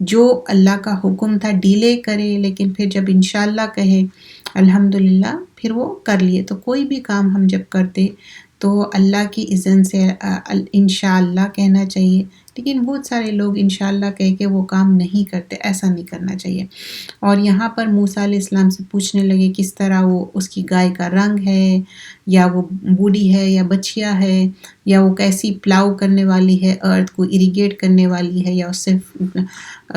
جو اللہ کا حکم تھا ڈیلے کرے، لیکن پھر جب انشاءاللہ کہے الحمدللہ پھر وہ کر لیے۔ تو کوئی بھی کام ہم جب کرتے تو اللہ کی اذن سے انشاءاللہ کہنا چاہیے، لیکن بہت سارے لوگ انشاءاللہ کہہ کے وہ کام نہیں کرتے، ایسا نہیں کرنا چاہیے۔ اور یہاں پر موسیٰ علیہ السلام سے پوچھنے لگے کس طرح وہ اس کی گائے کا رنگ ہے، یا وہ بوڑھی ہے یا بچیا ہے، یا وہ کیسی پلاؤ کرنے والی ہے، ارتھ کو اریگیٹ کرنے والی ہے، یا اس سے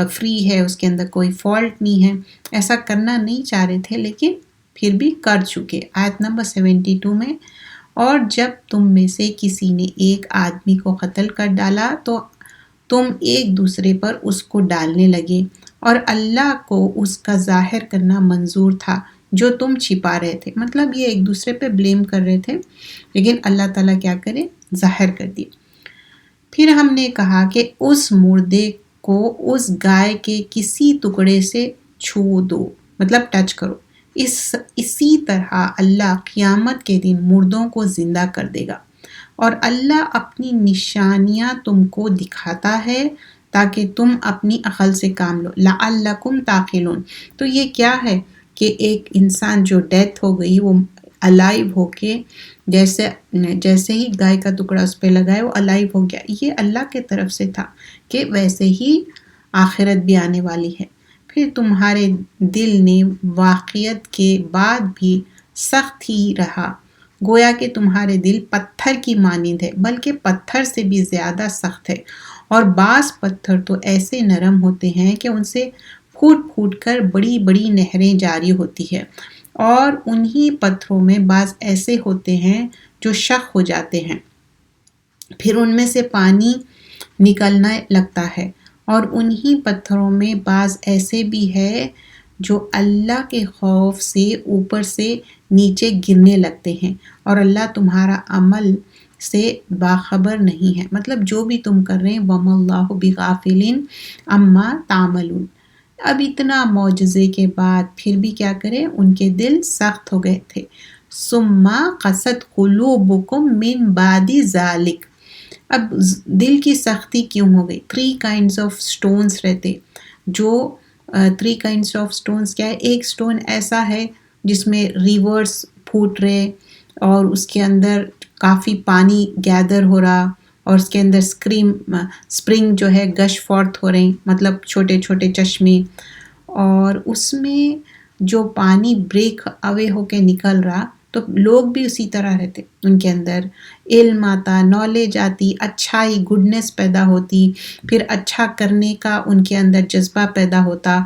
فری ہے، اس کے اندر کوئی فالٹ نہیں ہے۔ ایسا کرنا نہیں چاہ رہے تھے لیکن پھر بھی کر چکے۔ آیت نمبر 72 میں، اور جب تم میں سے کسی نے ایک آدمی کو قتل کر ڈالا تو تم ایک دوسرے پر اس کو ڈالنے لگے، اور اللہ کو اس کا ظاہر کرنا منظور تھا جو تم چھپا رہے تھے۔ مطلب یہ ایک دوسرے پہ بلیم کر رہے تھے، لیکن اللہ تعالیٰ کیا کرے، ظاہر کر دیا۔ پھر ہم نے کہا کہ اس مردے کو اس گائے کے کسی ٹکڑے سے چھو دو، مطلب ٹچ کرو۔ اسی طرح اللہ قیامت کے دن مردوں کو زندہ کر دے گا، اور اللہ اپنی نشانیاں تم کو دکھاتا ہے تاکہ تم اپنی عقل سے کام لو۔ لعلکم تعقلون۔ تو یہ کیا ہے کہ ایک انسان جو ڈیتھ ہو گئی وہ الائیو ہو کے جیسے ہی گائے کا ٹکڑا اس پہ لگائے وہ الائیو ہو گیا۔ یہ اللہ کے طرف سے تھا کہ ویسے ہی آخرت بھی آنے والی ہے۔ پھر تمہارے دل نے واقعیت کے بعد بھی سخت ہی رہا، گویا کہ تمہارے دل پتھر کی مانند ہے، بلکہ پتھر سے بھی زیادہ سخت ہے۔ اور بعض پتھر تو ایسے نرم ہوتے ہیں کہ ان سے پھوٹ پھوٹ کر بڑی بڑی نہریں جاری ہوتی ہے، اور انہی پتھروں میں بعض ایسے ہوتے ہیں جو شق ہو جاتے ہیں، پھر ان میں سے پانی نکلنے لگتا ہے۔ اور انہی پتھروں میں بعض ایسے بھی ہے جو اللہ کے خوف سے اوپر سے نیچے گرنے لگتے ہیں، اور اللہ تمہارا عمل سے باخبر نہیں ہے۔ مطلب جو بھی تم کر رہے ہیں، وَمَا اللَّهُ بِغَافِلٍ عَمَّا تَعْمَلُونَ۔ اب اتنا معجزے کے بعد پھر بھی کیا کرے، ان کے دل سخت ہو گئے تھے۔ ثُمَّ قَسَتْ قُلُوبُكُم مِّن بَعْدِ ذَلِكَ۔ اب دل کی سختی کیوں ہو گئی؟ 3 kinds of stones رہتے، جو 3 kinds of stones کیا ہے؟ ایک سٹون ایسا ہے جس میں ریورس پھوٹ رہے، اور اس کے اندر کافی پانی گیدر ہو رہا، اور اس کے اندر سپرنگ جو ہے گش فورتھ ہو رہے، مطلب چھوٹے چھوٹے چشمے، اور اس میں جو پانی بریک اوے ہو کے نکل رہا، تو لوگ بھی اسی طرح رہتے، ان کے اندر علم آتا، نالج آتی، اچھائی گڈنس پیدا ہوتی، پھر اچھا کرنے کا ان کے اندر جذبہ پیدا ہوتا،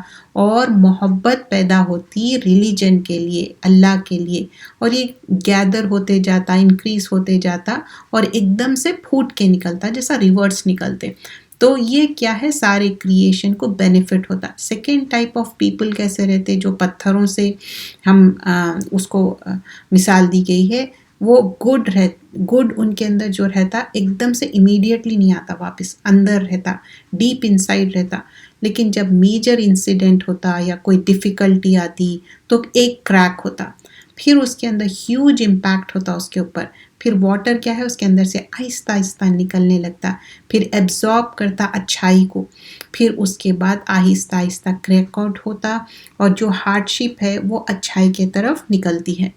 اور محبت پیدا ہوتی ریلیجن کے لیے، اللہ کے لیے، اور یہ گیدر ہوتے جاتا، انکریز ہوتے جاتا، اور ایک دم سے پھوٹ کے نکلتا جیسا ریورس نکلتے۔ تو یہ کیا ہے، سارے کریشن کو بینیفٹ ہوتا۔ سیکنڈ ٹائپ آف پیپل کیسے رہتے، جو پتھروں سے ہم اس کو مثال دی گئی ہے، وہ گڈ ان کے اندر جو رہتا ایک دم سے امیڈیٹلی نہیں آتا، واپس اندر رہتا، ڈیپ انسائڈ رہتا، لیکن جب میجر انسیڈنٹ ہوتا یا کوئی ڈیفیکلٹی آتی تو ایک کریک ہوتا، پھر اس کے اندر ہیوج امپیکٹ ہوتا اس کے اوپر، پھر واٹر کیا ہے اس کے اندر سے آہستہ آہستہ نکلنے لگتا، پھر ایبزارب کرتا اچھائی کو، پھر اس کے بعد آہستہ آہستہ کریک آؤٹ ہوتا، اور جو ہارڈ شپ ہے وہ اچھائی کے طرف نکلتی ہے۔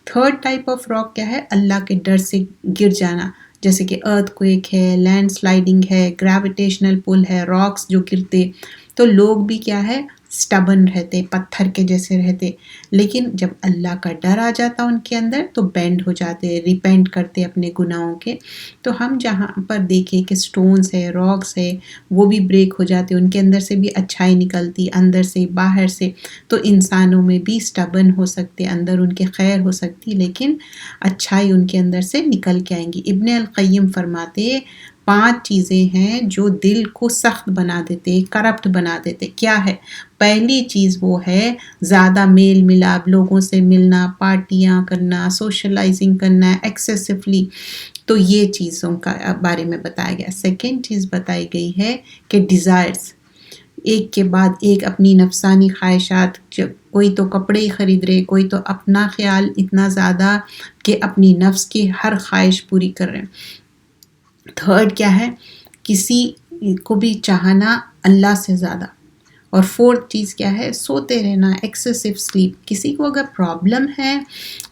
تھرڈ ٹائپ آف راک کیا ہے، اللہ کے ڈر سے گر جانا، جیسے کہ ارتھ کویک ہے، لینڈ سلائڈنگ ہے، گریویٹیشنل پل ہے، راکس جو گرتے، تو لوگ بھی کیا ہے، سٹبن رہتے، پتھر کے جیسے رہتے، لیکن جب اللہ کا ڈر آ جاتا ان کے اندر تو بینڈ ہو جاتے، ریپینٹ کرتے اپنے گناہوں کے۔ تو ہم جہاں پر دیکھیں کہ سٹونز ہے، راکس ہے، وہ بھی بریک ہو جاتے، ان کے اندر سے بھی اچھائی نکلتی، اندر سے باہر سے، تو انسانوں میں بھی سٹبن ہو سکتے، اندر ان کے خیر ہو سکتی، لیکن اچھائی ان کے اندر سے نکل کے آئیں گی۔ ابن القیم فرماتے 5 چیزیں ہیں جو دل کو سخت بنا دیتے، کرپٹ بنا دیتے۔ کیا ہے؟ پہلی چیز وہ ہے زیادہ میل ملاپ، لوگوں سے ملنا، پارٹیاں کرنا، سوشلائزنگ کرنا ایکسیسفلی، تو یہ چیزوں کا بارے میں بتایا گیا۔ سیکنڈ چیز بتائی گئی ہے کہ ڈیزائرز، ایک کے بعد ایک اپنی نفسانی خواہشات، کوئی تو کپڑے ہی خرید رہے، کوئی تو اپنا خیال اتنا زیادہ کہ اپنی نفس کی ہر خواہش پوری کر رہے ہیں۔ تھرڈ کیا ہے، کسی کو بھی چاہنا اللہ سے زیادہ، اور فورتھ چیز کیا ہے؟ سوتے رہنا، ایکسیسو سلیپ. کسی کو اگر پرابلم ہے،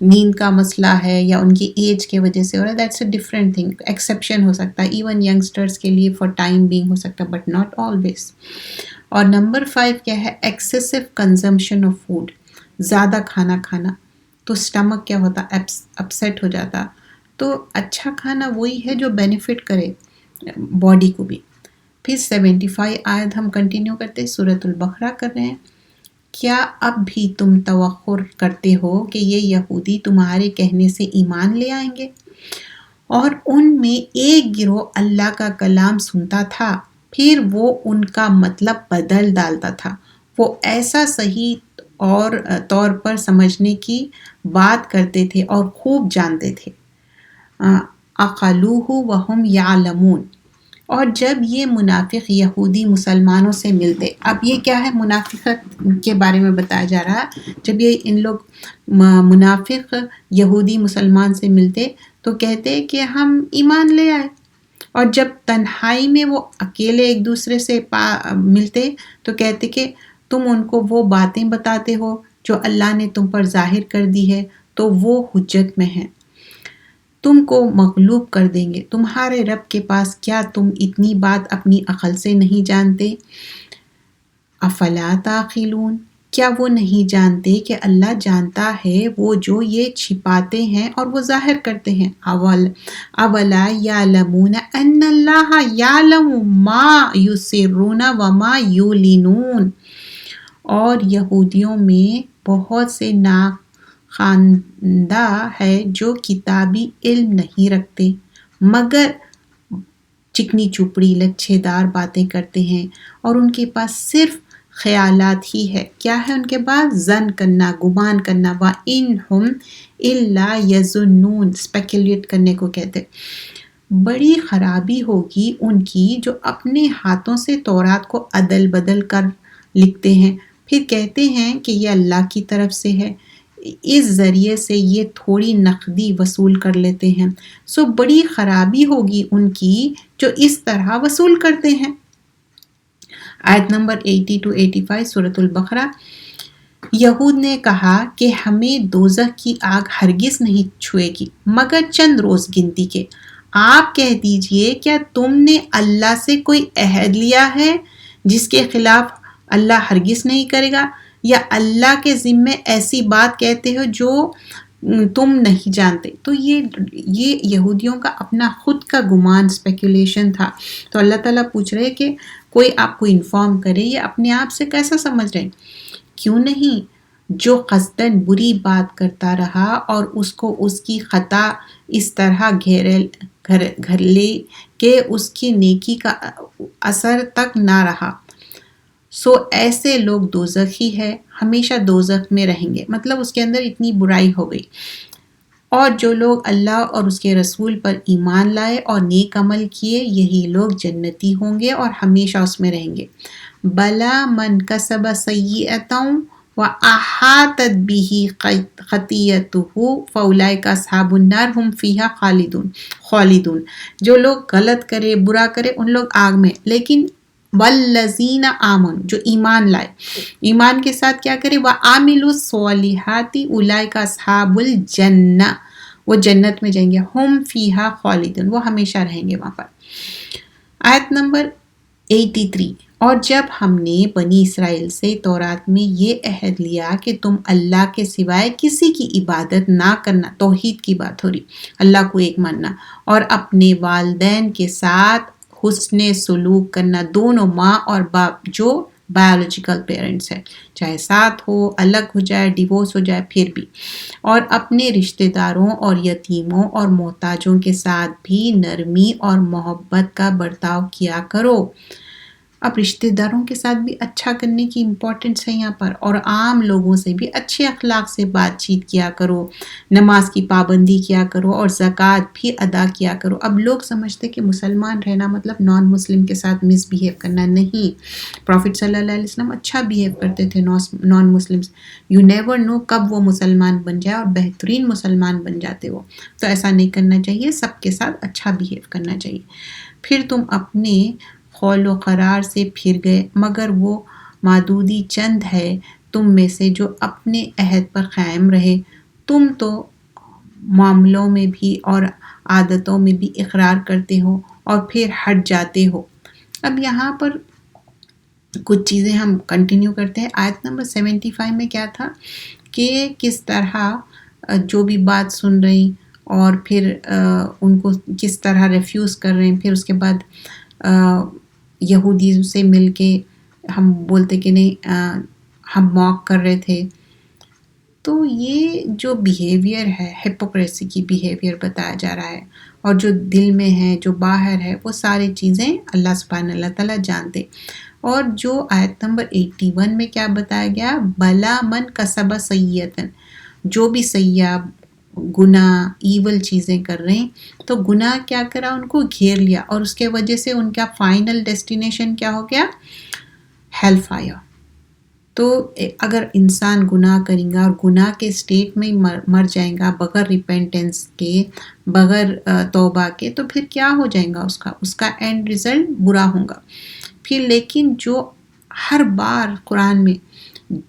نیند کا مسئلہ ہے یا ان کی ایج کے وجہ سے ہو رہا ہے، that's a different thing, exception ہو سکتا ہے، ایون ینگسٹرس کے لیے فار ٹائم بینگ ہو سکتا ہے، بٹ ناٹ آلویز. اور نمبر 5 کیا ہے؟ Excessive consumption of food. زیادہ کھانا کھانا تو اسٹمک کیا ہوتا؟ اپسیٹ ہو جاتا. تو اچھا کھانا وہی ہے جو بینیفٹ کرے باڈی کو بھی. پھر 75 آیت ہم کنٹینیو کرتے، سورۃ البقرہ کر رہے ہیں. کیا اب بھی تم توقع کرتے ہو کہ یہ یہودی تمہارے کہنے سے ایمان لے آئیں گے؟ اور ان میں ایک گروہ اللہ کا کلام سنتا تھا، پھر وہ ان کا مطلب بدل ڈالتا تھا. وہ ایسا صحیح اور طور پر سمجھنے کی بات کرتے تھے اور خوب جانتے تھے. اقلوہ وہم یعلمون. اور جب یہ منافق یہودی مسلمانوں سے ملتے، اب یہ کیا ہے؟ منافقت کے بارے میں بتایا جا رہا. جب یہ ان لوگ منافق یہودی مسلمان سے ملتے تو کہتے کہ ہم ایمان لے آئے. اور جب تنہائی میں وہ اکیلے ایک دوسرے سے ملتے تو کہتے کہ تم ان کو وہ باتیں بتاتے ہو جو اللہ نے تم پر ظاہر کر دی ہے تو وہ حجت میں ہیں، تم کو مغلوب کر دیں گے. تمہارے رب کے پاس کیا تم اتنی بات اپنی عقل سے نہیں جانتے؟ افلا تعقلون. کیا وہ نہیں جانتے کہ اللہ جانتا ہے وہ جو یہ چھپاتے ہیں اور وہ ظاہر کرتے ہیں؟ اولا یعلمون ان اللہ یعلم ما یسرون وما یعلنون. اور یہودیوں میں بہت سے ناخواندہ ہے جو کتابی علم نہیں رکھتے مگر چکنی چپڑی لچھے دار باتیں کرتے ہیں، اور ان کے پاس صرف خیالات ہی ہے. کیا ہے ان کے پاس؟ ظن کرنا، گمان کرنا. وَإِنْ هُمْ إِلَّا يَظُنُّونَ. اسپیکولیٹ کرنے کو کہتے. بڑی خرابی ہوگی ان کی جو اپنے ہاتھوں سے تورات کو عدل بدل کر لکھتے ہیں، پھر کہتے ہیں کہ یہ اللہ کی طرف سے ہے. اس ذریعے سے یہ تھوڑی نقدی وصول کر لیتے ہیں. سو بڑی خرابی ہوگی ان کی جو اس طرح وصول کرتے ہیں. آیت نمبر 80 to 85 سورۃ البقرہ. یہود نے کہا کہ ہمیں دوزخ کی آگ ہرگز نہیں چھوئے گی مگر چند روز گنتی کے. آپ کہہ دیجئے کیا تم نے اللہ سے کوئی عہد لیا ہے جس کے خلاف اللہ ہرگز نہیں کرے گا، یا اللہ کے ذمے ایسی بات کہتے ہو جو تم نہیں جانتے؟ تو یہ یہودیوں کا اپنا خود کا گمان، اسپیکولیشن تھا. تو اللہ تعالیٰ پوچھ رہے کہ کوئی آپ کو انفارم کرے، یہ اپنے آپ سے کیسا سمجھ رہے ہیں؟ کیوں نہیں؟ جو قصداً بری بات کرتا رہا اور اس کو اس کی خطا اس طرح گھر لے کہ اس کی نیکی کا اثر تک نہ رہا، سو ایسے لوگ دوزخی ہے، ہمیشہ دوزخ میں رہیں گے. مطلب اس کے اندر اتنی برائی ہو گئی. اور جو لوگ اللہ اور اس کے رسول پر ایمان لائے اور نیک عمل کیے، یہی لوگ جنتی ہوں گے اور ہمیشہ اس میں رہیں گے. بلا من کسب سیئۃ وَأَحَاطَتْ بِهِ خَطِیئَتُهُ فَأُولَئِکَ أَصْحَابُ النَّارِ هُمْ فِیہا خالدون. جو لوگ غلط کرے، برا کرے، ان لوگ آگ میں. لیکن والذین آمنوا، جو ایمان لائے، ایمان کے ساتھ کیا کرے؟ وَعَمِلُوا الصَّالِحَاتِ أُولَئِکَ أَصْحَابُ الْجَنَّةِ، وہ جنت میں جائیں گے. ہم فیہا خالدون، وہ ہمیشہ رہیں گے وہاں پر. آیت نمبر 83. اور جب ہم نے بنی اسرائیل سے تورات میں یہ عہد لیا کہ تم اللہ کے سوائے کسی کی عبادت نہ کرنا، توحید کی بات ہو رہی، اللہ کو ایک ماننا، اور اپنے والدین کے ساتھ حسن سلوک کرنا، دونوں ماں اور باپ جو بایولوجیکل پیرنٹس ہیں، چاہے ساتھ ہو، الگ ہو جائے، ڈیورس ہو جائے، پھر بھی، اور اپنے رشتہ داروں اور یتیموں اور محتاجوں کے ساتھ بھی نرمی اور محبت کا برتاؤ کیا کرو. اب رشتہ داروں کے ساتھ بھی اچھا کرنے کی امپورٹنس ہے یہاں پر، اور عام لوگوں سے بھی اچھے اخلاق سے بات چیت کیا کرو، نماز کی پابندی کیا کرو اور زکوٰۃ بھی ادا کیا کرو. اب لوگ سمجھتے کہ مسلمان رہنا مطلب نان مسلم کے ساتھ مس بیہیو کرنا. نہیں، پروفٹ صلی اللہ علیہ وسلم اچھا بیہیو کرتے تھے non Muslims. You never know کب وہ مسلمان بن جائے اور بہترین مسلمان بن جاتے وہ. تو ایسا نہیں کرنا چاہیے، سب کے ساتھ اچھا بیہیو کرنا چاہیے. پھر تم اپنے قول و قرار سے پھر گئے مگر وہ معدودی چند ہے تم میں سے جو اپنے عہد پر قائم رہے، تم تو معاملوں میں بھی اور عادتوں میں بھی اقرار کرتے ہو اور پھر ہٹ جاتے ہو۔ اب یہاں پر کچھ چیزیں ہم کنٹینیو کرتے ہیں۔ آیت نمبر 75 میں کیا تھا کہ کس طرح جو بھی بات سن رہی اور پھر ان کو کس طرح ریفیوز کر رہے ہیں، پھر اس کے بعد یہودی سے مل کے ہم بولتے کہ نہیں ہم موک کر رہے تھے۔ تو یہ جو بیہیویئر ہے، ہپوکریسی کی بیہیویئر بتایا جا رہا ہے، اور جو دل میں ہے جو باہر ہے وہ ساری چیزیں اللہ سبحانہ اللہ تعالیٰ جانتے۔ اور جو آیت نمبر 81 میں کیا بتایا گیا، بلا من کسب سیئتن، جو بھی سیاح گناہ ایول چیزیں کر رہے ہیں تو گناہ کیا کرا، ان کو گھیر لیا، اور اس کے وجہ سے ان کا فائنل ڈیسٹینیشن کیا ہو گیا، ہیل فائر۔ تو اگر انسان گناہ کریں گا اور گناہ کے اسٹیٹ میں مر جائیں گا بغیر ریپینٹنس کے، بغیر توبہ کے، تو پھر کیا ہو جائے گا، اس کا اینڈ ریزلٹ برا ہوگا۔ پھر لیکن جو ہر بار قرآن میں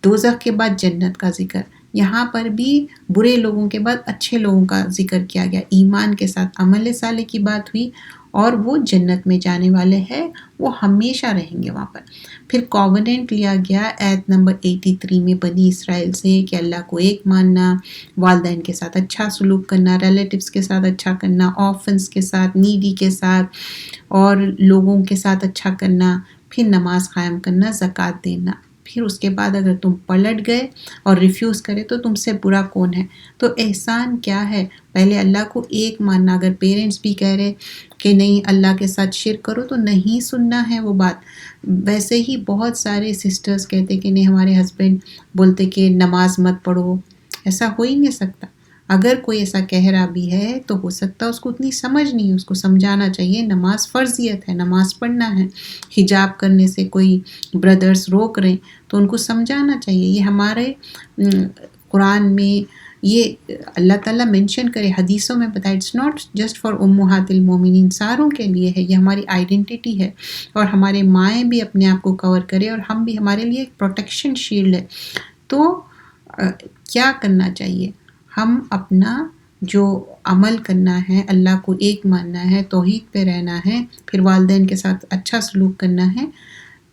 دوزخ کے بعد جنت کا ذکر، یہاں پر بھی برے لوگوں کے بعد اچھے لوگوں کا ذکر کیا گیا، ایمان کے ساتھ عمل صالح کی بات ہوئی، اور وہ جنت میں جانے والے ہیں، وہ ہمیشہ رہیں گے وہاں پر۔ پھر کووننٹ لیا گیا آیت نمبر 83 میں بنی اسرائیل سے کہ اللہ کو ایک ماننا، والدین کے ساتھ اچھا سلوک کرنا، ریلیٹیوز کے ساتھ اچھا کرنا، آرفنز کے ساتھ، نیڈی کے ساتھ اور لوگوں کے ساتھ اچھا کرنا، پھر نماز قائم کرنا، زکوٰۃ دینا۔ پھر اس کے بعد اگر تم پلٹ گئے اور ریفیوز کرے تو تم سے برا کون ہے؟ تو احسان کیا ہے؟ پہلے اللہ کو ایک ماننا۔ اگر پیرنٹس بھی کہہ رہے کہ نہیں اللہ کے ساتھ شرک کرو تو نہیں سننا ہے وہ بات۔ ویسے ہی بہت سارے سسٹرز کہتے کہ نہیں، ہمارے ہسبینڈ بولتے کہ نماز مت پڑھو، ایسا ہو ہی نہیں سکتا۔ اگر کوئی ایسا کہہ رہا بھی ہے تو ہو سکتا ہے اس کو اتنی سمجھ نہیں ہے، اس کو سمجھانا چاہیے نماز فرضیت ہے، نماز پڑھنا ہے۔ حجاب کرنے سے کوئی بردرز روک رہے تو ان کو سمجھانا چاہیے۔ یہ ہمارے قرآن میں یہ اللہ تعالیٰ مینشن کرے، حدیثوں میں بتائے، اٹس ناٹ جسٹ فار امہات المومنین، ساروں کے لیے ہے، یہ ہماری آئیڈینٹی ہے، اور ہمارے مائیں بھی اپنے آپ کو کور کرے اور ہم بھی، ہمارے لیے ایک پروٹیکشن شیلڈ ہے۔ تو کیا کرنا چاہیے؟ ہم اپنا جو عمل کرنا ہے، اللہ کو ایک ماننا ہے، توحید پہ رہنا ہے، پھر والدین کے ساتھ اچھا سلوک کرنا ہے،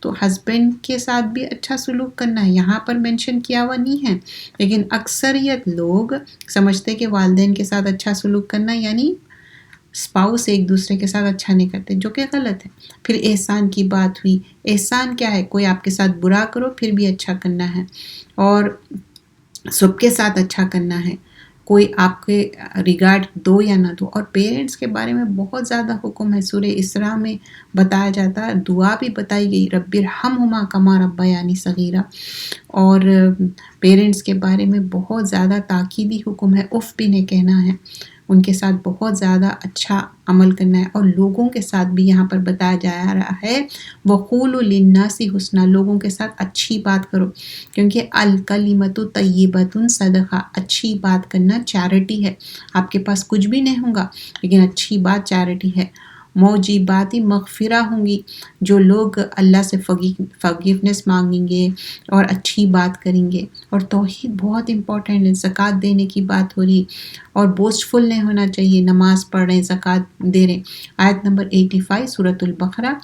تو ہسبینڈ کے ساتھ بھی اچھا سلوک کرنا ہے، یہاں پر مینشن کیا ہوا نہیں ہے، لیکن اکثریت لوگ سمجھتے کہ والدین کے ساتھ اچھا سلوک کرنا یعنی اسپاؤس ایک دوسرے کے ساتھ اچھا نہیں کرتے، جو کہ غلط ہے۔ پھر احسان کی بات ہوئی، احسان کیا ہے؟ کوئی آپ کے ساتھ برا کرو پھر بھی اچھا کرنا ہے، اور سب کے ساتھ اچھا کرنا ہے، کوئی آپ کے ریگارڈ دو یا نہ دو۔ اور پیرنٹس کے بارے میں بہت زیادہ حکم ہے، سورہ اسراء میں بتایا جاتا ہے، دعا بھی بتائی گئی، رب ارحمہما کما ربیانی صغیرا، اور پیرنٹس کے بارے میں بہت زیادہ تاکیدی حکم ہے، اف بھی نہیں کہنا ہے، ان کے ساتھ بہت زیادہ اچھا عمل کرنا ہے، اور لوگوں کے ساتھ بھی یہاں پر بتایا جا رہا ہے وَقُولُوا لِلنَّاسِ حُسْنًا، لوگوں کے ساتھ اچھی بات کرو، کیونکہ الکلمۃ طیبۃ صدقہ، اچھی بات کرنا چیریٹی ہے۔ آپ کے پاس کچھ بھی نہیں ہوگا لیکن اچھی بات چیریٹی ہے۔ موجبات مغفرہ ہوں گی، جو لوگ اللہ سے فگیونیس مانگیں گے اور اچھی بات کریں گے، اور توحید بہت امپورٹنٹ ہے، زکوٰۃ دینے کی بات ہو رہی، اور بوسٹفل نہیں ہونا چاہیے، نماز پڑھ رہے ہیں، زکوٰۃ دے رہے ہیں۔ آیت نمبر 85 سورۃ البقرہ،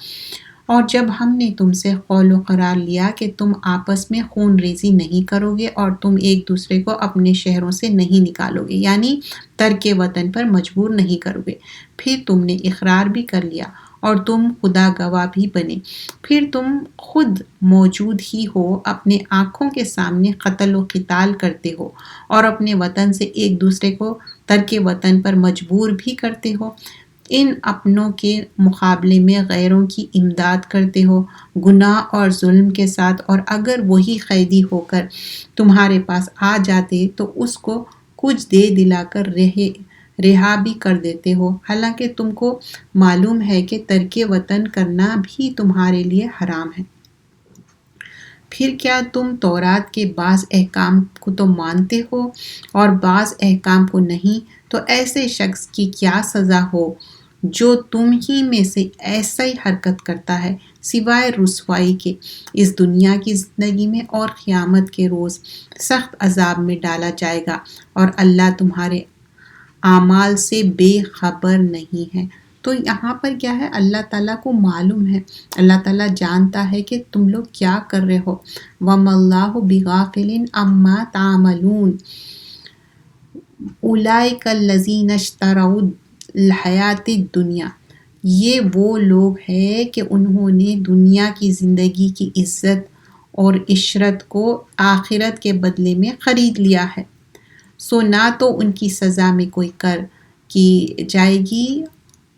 اور جب ہم نے تم سے قول و قرار لیا کہ تم آپس میں خون ریزی نہیں کرو گے اور تم ایک دوسرے کو اپنے شہروں سے نہیں نکالو گے، یعنی ترک وطن پر مجبور نہیں کرو گے، پھر تم نے اقرار بھی کر لیا اور تم خدا گواہ بھی بنے، پھر تم خود موجود ہی ہو، اپنے آنکھوں کے سامنے قتل و قتال کرتے ہو اور اپنے وطن سے ایک دوسرے کو ترک وطن پر مجبور بھی کرتے ہو، ان اپنوں کے مقابلے میں غیروں کی امداد کرتے ہو گناہ اور ظلم کے ساتھ، اور اگر وہی قیدی ہو کر تمہارے پاس آ جاتے تو اس کو کچھ دے دلا کر رہا بھی کر دیتے ہو، حالانکہ تم کو معلوم ہے کہ ترک وطن کرنا بھی تمہارے لیے حرام ہے۔ پھر کیا تم تورات کے بعض احکام کو تو مانتے ہو اور بعض احکام کو نہیں؟ تو ایسے شخص کی کیا سزا ہو جو تم ہی میں سے ایسا ہی حرکت کرتا ہے سوائے رسوائی کے اس دنیا کی زندگی میں اور قیامت کے روز سخت عذاب میں ڈالا جائے گا اور اللہ تمہارے اعمال سے بے خبر نہیں ہے۔ تو یہاں پر کیا ہے، اللہ تعالیٰ کو معلوم ہے، اللہ تعالیٰ جانتا ہے کہ تم لوگ کیا کر رہے ہو۔ وَمَا اللَّهُ بِغَافِلٍ عَمَّا تَعْمَلُونَ اولئک الذین اشتروا الحیات الدنیا، یہ وہ لوگ ہیں کہ انہوں نے دنیا کی زندگی کی عزت اور عشرت کو آخرت کے بدلے میں خرید لیا ہے۔ سو نہ تو ان کی سزا میں کوئی کر کی جائے گی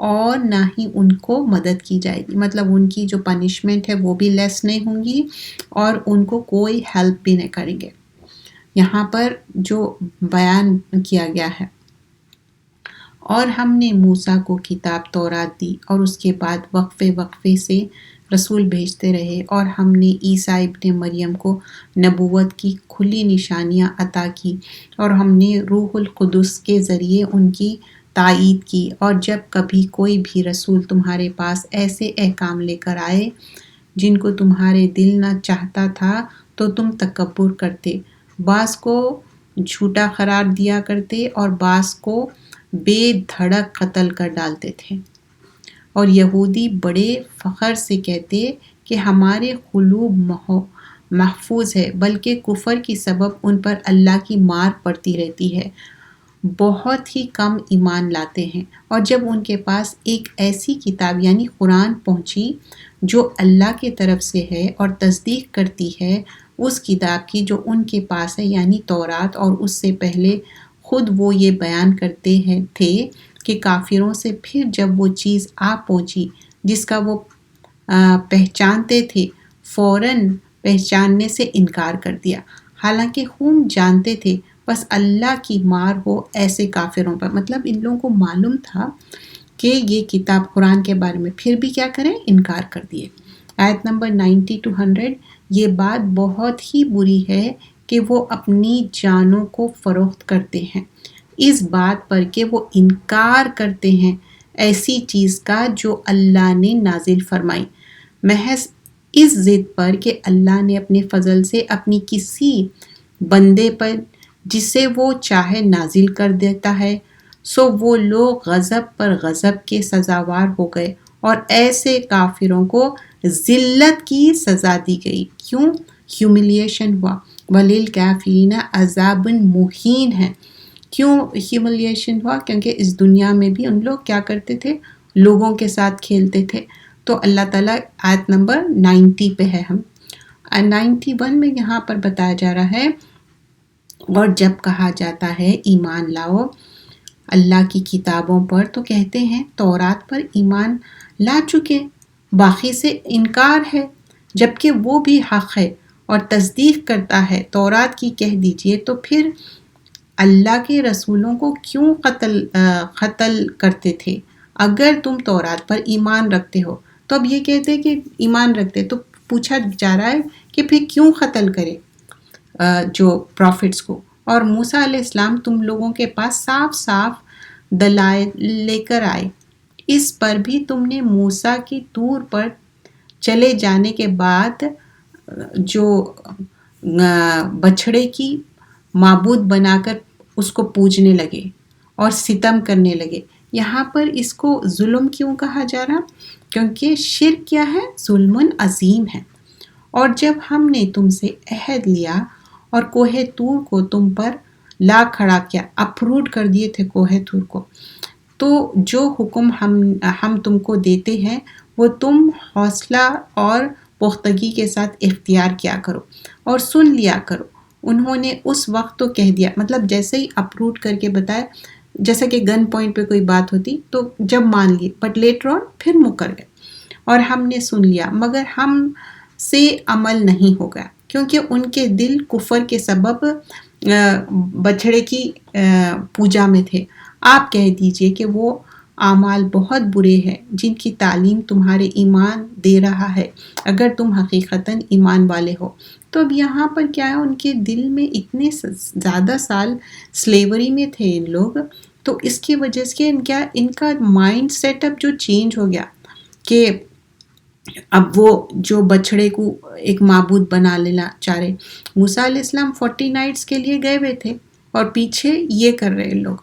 اور نہ ہی ان کو مدد کی جائے گی، مطلب ان کی جو پنشمنٹ ہے وہ بھی لیس نہیں ہوں گی اور ان کو کوئی ہیلپ بھی نہیں کریں گے۔ یہاں پر جو بیان کیا گیا ہے، اور ہم نے موسیٰ کو کتاب تورات دی اور اس کے بعد وقفے وقفے سے رسول بھیجتے رہے، اور ہم نے عیسیٰ ابن مریم کو نبوت کی کھلی نشانیاں عطا کی، اور ہم نے روح القدس کے ذریعے ان کی تائید کی، اور جب کبھی کوئی بھی رسول تمہارے پاس ایسے احکام لے کر آئے جن کو تمہارے دل نہ چاہتا تھا تو تم تکبر کرتے، بعض کو جھوٹا قرار دیا کرتے اور بعض کو بے دھڑک قتل کر ڈالتے تھے، اور یہودی بڑے فخر سے کہتے کہ ہمارے قلوب محفوظ ہے، بلکہ کفر کی سبب ان پر اللہ کی مار پڑتی رہتی ہے، بہت ہی کم ایمان لاتے ہیں۔ اور جب ان کے پاس ایک ایسی کتاب یعنی قرآن پہنچی جو اللہ کی طرف سے ہے اور تصدیق کرتی ہے اس کتاب کی جو ان کے پاس ہے یعنی تورات، اور اس سے پہلے خود وہ یہ بیان کرتے تھے کہ کافروں سے پھر جب وہ چیز آ پہنچی جس کا وہ پہچانتے تھے فوراً پہچاننے سے انکار کر دیا، حالانکہ خوب جانتے تھے بس اللہ کی مار ہو ایسے کافروں پر، مطلب ان لوگوں کو معلوم تھا کہ یہ کتاب قرآن کے بارے میں، پھر بھی کیا کریں، انکار کر دیے۔ آیت نمبر 90 to 100، یہ بات بہت ہی بری ہے کہ وہ اپنی جانوں کو فروخت کرتے ہیں اس بات پر کہ وہ انکار کرتے ہیں ایسی چیز کا جو اللہ نے نازل فرمائی، محض اس ضد پر کہ اللہ نے اپنے فضل سے اپنی کسی بندے پر جسے وہ چاہے نازل کر دیتا ہے، سو وہ لوگ غضب پر غضب کے سزاوار ہو گئے، اور ایسے کافروں کو ذلت کی سزا دی گئی۔ کیوں؟ ہیوملیشن ہوا، وَلِلْكَافِرِينَ عَذَابٌ مُہین ہے۔ کیوں ہیوملیشن ہوا؟ کیونکہ اس دنیا میں بھی ان لوگ کیا کرتے تھے، لوگوں کے ساتھ کھیلتے تھے۔ تو اللہ تعالیٰ آیت نمبر 90 پہ ہے، ہم 91 میں یہاں پر بتایا جا رہا ہے، اور جب کہا جاتا ہے ایمان لاؤ اللہ کی کتابوں پر تو کہتے ہیں تورات پر ایمان لا چکے، باقی سے انکار ہے، جبکہ وہ بھی حق ہے اور تصدیق کرتا ہے تورات کی، کہہ دیجئے تو پھر اللہ کے رسولوں کو کیوں قتل کرتے تھے؟ اگر تم تورات پر ایمان رکھتے ہو تو اب یہ کہتے کہ ایمان رکھتے، تو پوچھا جا رہا ہے کہ پھر کیوں قتل کرے جو پروفٹس کو؟ اور موسیٰ علیہ السلام تم لوگوں کے پاس صاف صاف دلائل لے کر آئے، اس پر بھی تم نے موسیٰ کی طور پر چلے جانے کے بعد جو بچھڑے کی معبود بنا کر اس کو پوجنے لگے اور ستم کرنے لگے۔ یہاں پر اس کو ظلم کیوں کہا جا رہا؟ کیونکہ شرک کیا ہے؟ ظلم عظیم ہے۔ اور جب ہم نے تم سے عہد لیا اور کوہ طور کو تم پر لا کھڑا کیا، اپروڈ کر دیے تھے کوہ طور کو، تو جو حکم ہم تم کو دیتے ہیں وہ تم حوصلہ اور پختگی کے ساتھ اختیار کیا کرو اور سن لیا کرو۔ انہوں نے اس وقت تو کہہ دیا، مطلب جیسے ہی اپروڈ کر کے بتایا، جیسا کہ گن پوائنٹ پہ کوئی بات ہوتی تو جب مان لیے، بٹ لیٹر آن پھر مکر گئے، اور ہم نے سن لیا مگر ہم سے عمل نہیں ہوگا، کیونکہ ان کے دل کفر کے سبب بچھڑے کی پوجا میں تھے۔ آپ کہہ دیجئے کہ وہ اعمال بہت برے ہیں جن کی تعلیم تمہارے ایمان دے رہا ہے، اگر تم حقیقتاً ایمان والے ہو۔ تو اب یہاں پر کیا ہے، ان کے دل میں اتنے زیادہ سال سلیوری میں تھے ان لوگ تو اس کی وجہ سے ان کا مائنڈ سیٹ اپ جو چینج ہو گیا کہ اب وہ جو بچڑے کو ایک معبود بنا لینا چاہ رہے. موسیٰ علیہ السلام 40 نائٹس کے لیے گئے ہوئے تھے اور پیچھے یہ کر رہے لوگ،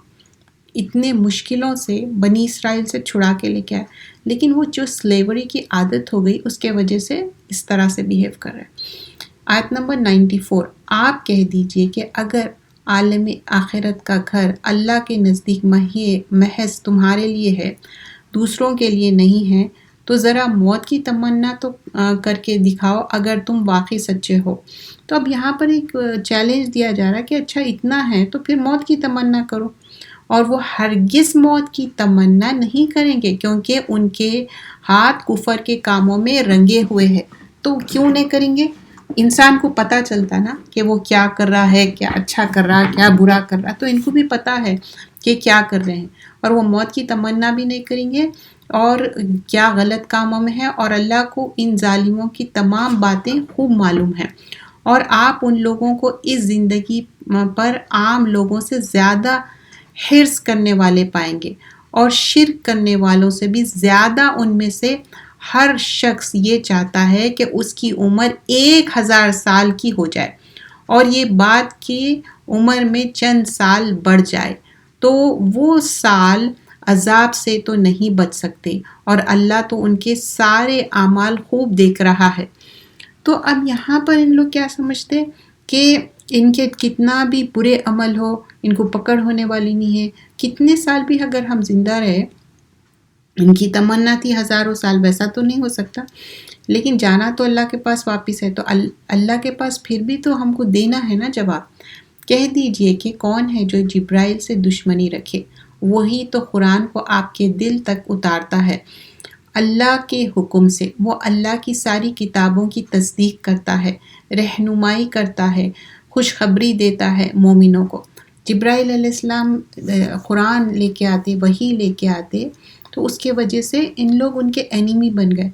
اتنے مشکلوں سے بنی اسرائیل سے چھڑا کے لے کے آئے، لیکن وہ جو سلیوری کی عادت ہو گئی اس کے وجہ سے اس طرح سے بیہیو کر رہے. آیت نمبر 94، آپ کہہ دیجئے کہ اگر عالم آخرت کا گھر اللہ کے نزدیک محض تمہارے لیے ہے، دوسروں کے لیے نہیں ہے، تو ذرا موت کی تمنا تو کر کے دکھاؤ اگر تم واقعی سچے ہو. تو اب یہاں پر ایک چیلنج دیا جا رہا ہے کہ اچھا اتنا ہے تو پھر موت کی تمنا کرو. اور وہ ہرگز موت کی تمنا نہیں کریں گے کیونکہ ان کے ہاتھ کفر کے کاموں میں رنگے ہوئے ہیں. تو کیوں نہیں کریں گے؟ انسان کو پتہ چلتا نا کہ وہ کیا کر رہا ہے، کیا اچھا کر رہا ہے، کیا برا کر رہا ہے، تو ان کو بھی پتہ ہے کہ کیا کر رہے ہیں، اور وہ موت کی تمنا بھی نہیں کریں گے اور کیا غلط کاموں میں ہے. اور اللہ کو ان ظالموں کی تمام باتیں خوب معلوم ہیں، اور آپ ان لوگوں کو اس زندگی پر عام لوگوں سے زیادہ حرص کرنے والے پائیں گے، اور شرک کرنے والوں سے بھی زیادہ. ان میں سے ہر شخص یہ چاہتا ہے کہ اس کی عمر 1000 سال کی ہو جائے اور یہ بات کہ عمر میں چند سال بڑھ جائے، تو وہ سال عذاب سے تو نہیں بچ سکتے، اور اللہ تو ان کے سارے اعمال خوب دیکھ رہا ہے. تو اب یہاں پر ان لوگ کیا سمجھتے کہ ان کے کتنا بھی برے عمل ہو ان کو پکڑ ہونے والی نہیں ہے. کتنے سال بھی اگر ہم زندہ رہے، ان کی تمنا تھی ہزاروں سال، ویسا تو نہیں ہو سکتا، لیکن جانا تو اللہ کے پاس واپس ہے، تو اللہ کے پاس پھر بھی تو ہم کو دینا ہے نا جواب. کہہ دیجئے کہ کون ہے جو جبرائیل سے دشمنی رکھے، وہی تو قرآن کو آپ کے دل تک اتارتا ہے اللہ کے حکم سے. وہ اللہ کی ساری کتابوں کی تصدیق کرتا ہے، رہنمائی کرتا ہے، خوشخبری دیتا ہے مومنوں کو. جبرائیل علیہ السلام قرآن لے کے آتے، وحی لے کے آتے، تو اس کے وجہ سے ان لوگ ان کے اینیمی بن گئے،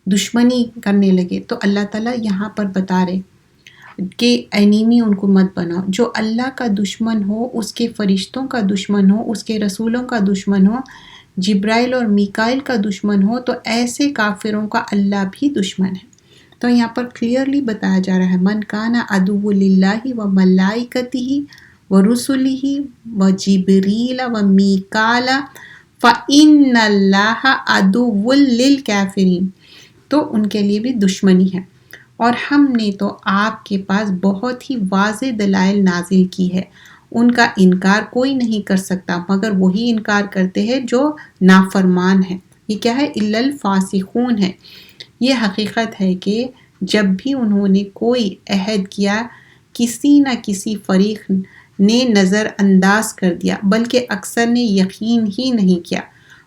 دشمنی کرنے لگے. تو اللہ تعالیٰ یہاں پر بتا رہے کہ اینیمی ان کو مت بناؤ. جو اللہ کا دشمن ہو، اس کے فرشتوں کا دشمن ہو، اس کے رسولوں کا دشمن ہو، جبرائیل اور میکائیل کا دشمن ہو، تو ایسے کافروں کا اللہ بھی دشمن ہے. تو یہاں پر کلیئرلی بتایا جا رہا ہے من کان عدو للہ و ملائکتہ و رسلہ و جبریل و میکال فإن اللہ عدو للکافرین. تو ان کے لیے بھی دشمنی ہے. اور ہم نے تو آپ کے پاس بہت ہی واضح دلائل نازل کی ہے، ان کا انکار کوئی نہیں کر سکتا مگر وہی انکار کرتے ہیں جو نافرمان ہیں. یہ کیا ہے؟ الا الفاسقون ہے. یہ حقیقت ہے کہ جب بھی انہوں نے کوئی عہد کیا، کسی نہ کسی فریق نے نظر انداز کر دیا، بلکہ اکثر نے یقین ہی نہیں کیا.